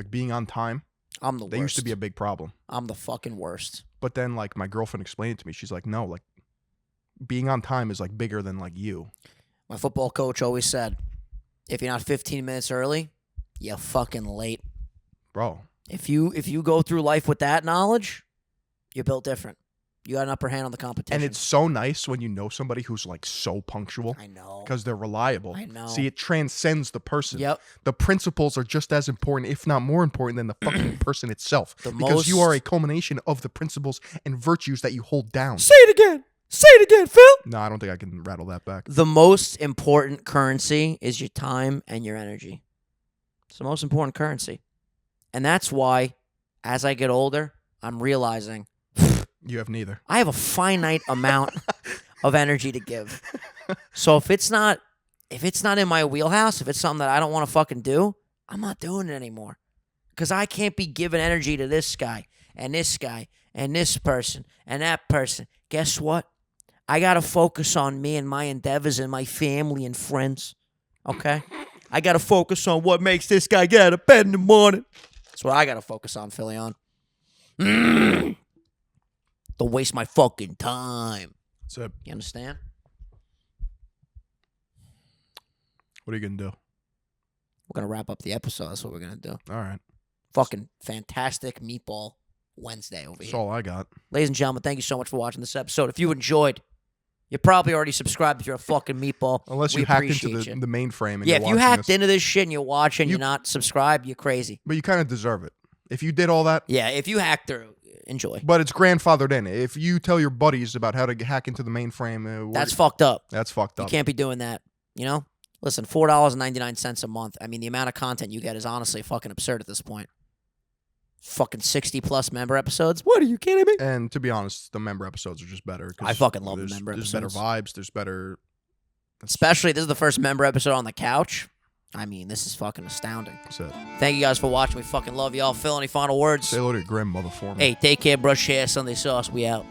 being on time. I'm the worst. They used to be a big problem. I'm the fucking worst. But then like my girlfriend explained it to me. She's like, no, like being on time is like bigger than like you. My football coach always said, if you're not 15 minutes early, you're fucking late. Bro. If you go through life with that knowledge, you're built different. You got an upper hand on the competition. And it's so nice when you know somebody who's like so punctual. I know. Because they're reliable. I know. See, it transcends the person. Yep. The principles are just as important, if not more important, than the fucking person itself. Because you are a culmination of the principles and virtues that you hold down. Say it again. Say it again, Phil. No, I don't think I can rattle that back. The most important currency is your time and your energy. It's the most important currency. And that's why, as I get older, I'm realizing you have neither. I have a finite amount of energy to give. So if it's not in my wheelhouse, if it's something that I don't want to fucking do, I'm not doing it anymore. Because I can't be giving energy to this guy and this guy and this person and that person. Guess what? I got to focus on me and my endeavors and my family and friends. Okay? I got to focus on what makes this guy get out of bed in the morning. That's what I got to focus on, Philly on. Don't waste my fucking time. That's it. You understand? What are you going to do? We're going to wrap up the episode. That's what we're going to do. All right. Fucking fantastic Meatball Wednesday over That's here. all I got. Ladies and gentlemen, thank you so much for watching this episode. If you enjoyed, you're probably already subscribed if you're a fucking meatball. Unless we you hacked into appreciate the mainframe. And yeah, you're if you watching hacked this, into this shit and you're watching, you're not subscribed, you're crazy. But you kind of deserve it. If you did all that. Yeah, if you hacked through, enjoy. But it's grandfathered in. If you tell your buddies about how to hack into the mainframe. That's fucked up. That's fucked up. You can't be doing that, Listen, $4.99 a month. I mean, the amount of content you get is honestly fucking absurd at this point. Fucking 60-plus member episodes? What, are you kidding me? And to be honest, the member episodes are just better. I fucking love the member There's episodes. better vibes. There's better... Especially, this is the first member episode on the couch. I mean, this is fucking astounding. Said. Thank you guys for watching. We fucking love y'all. Phil, any final words? Say hello to your grandmother for me. Hey, take care, brush hair, Sunday sauce. We out.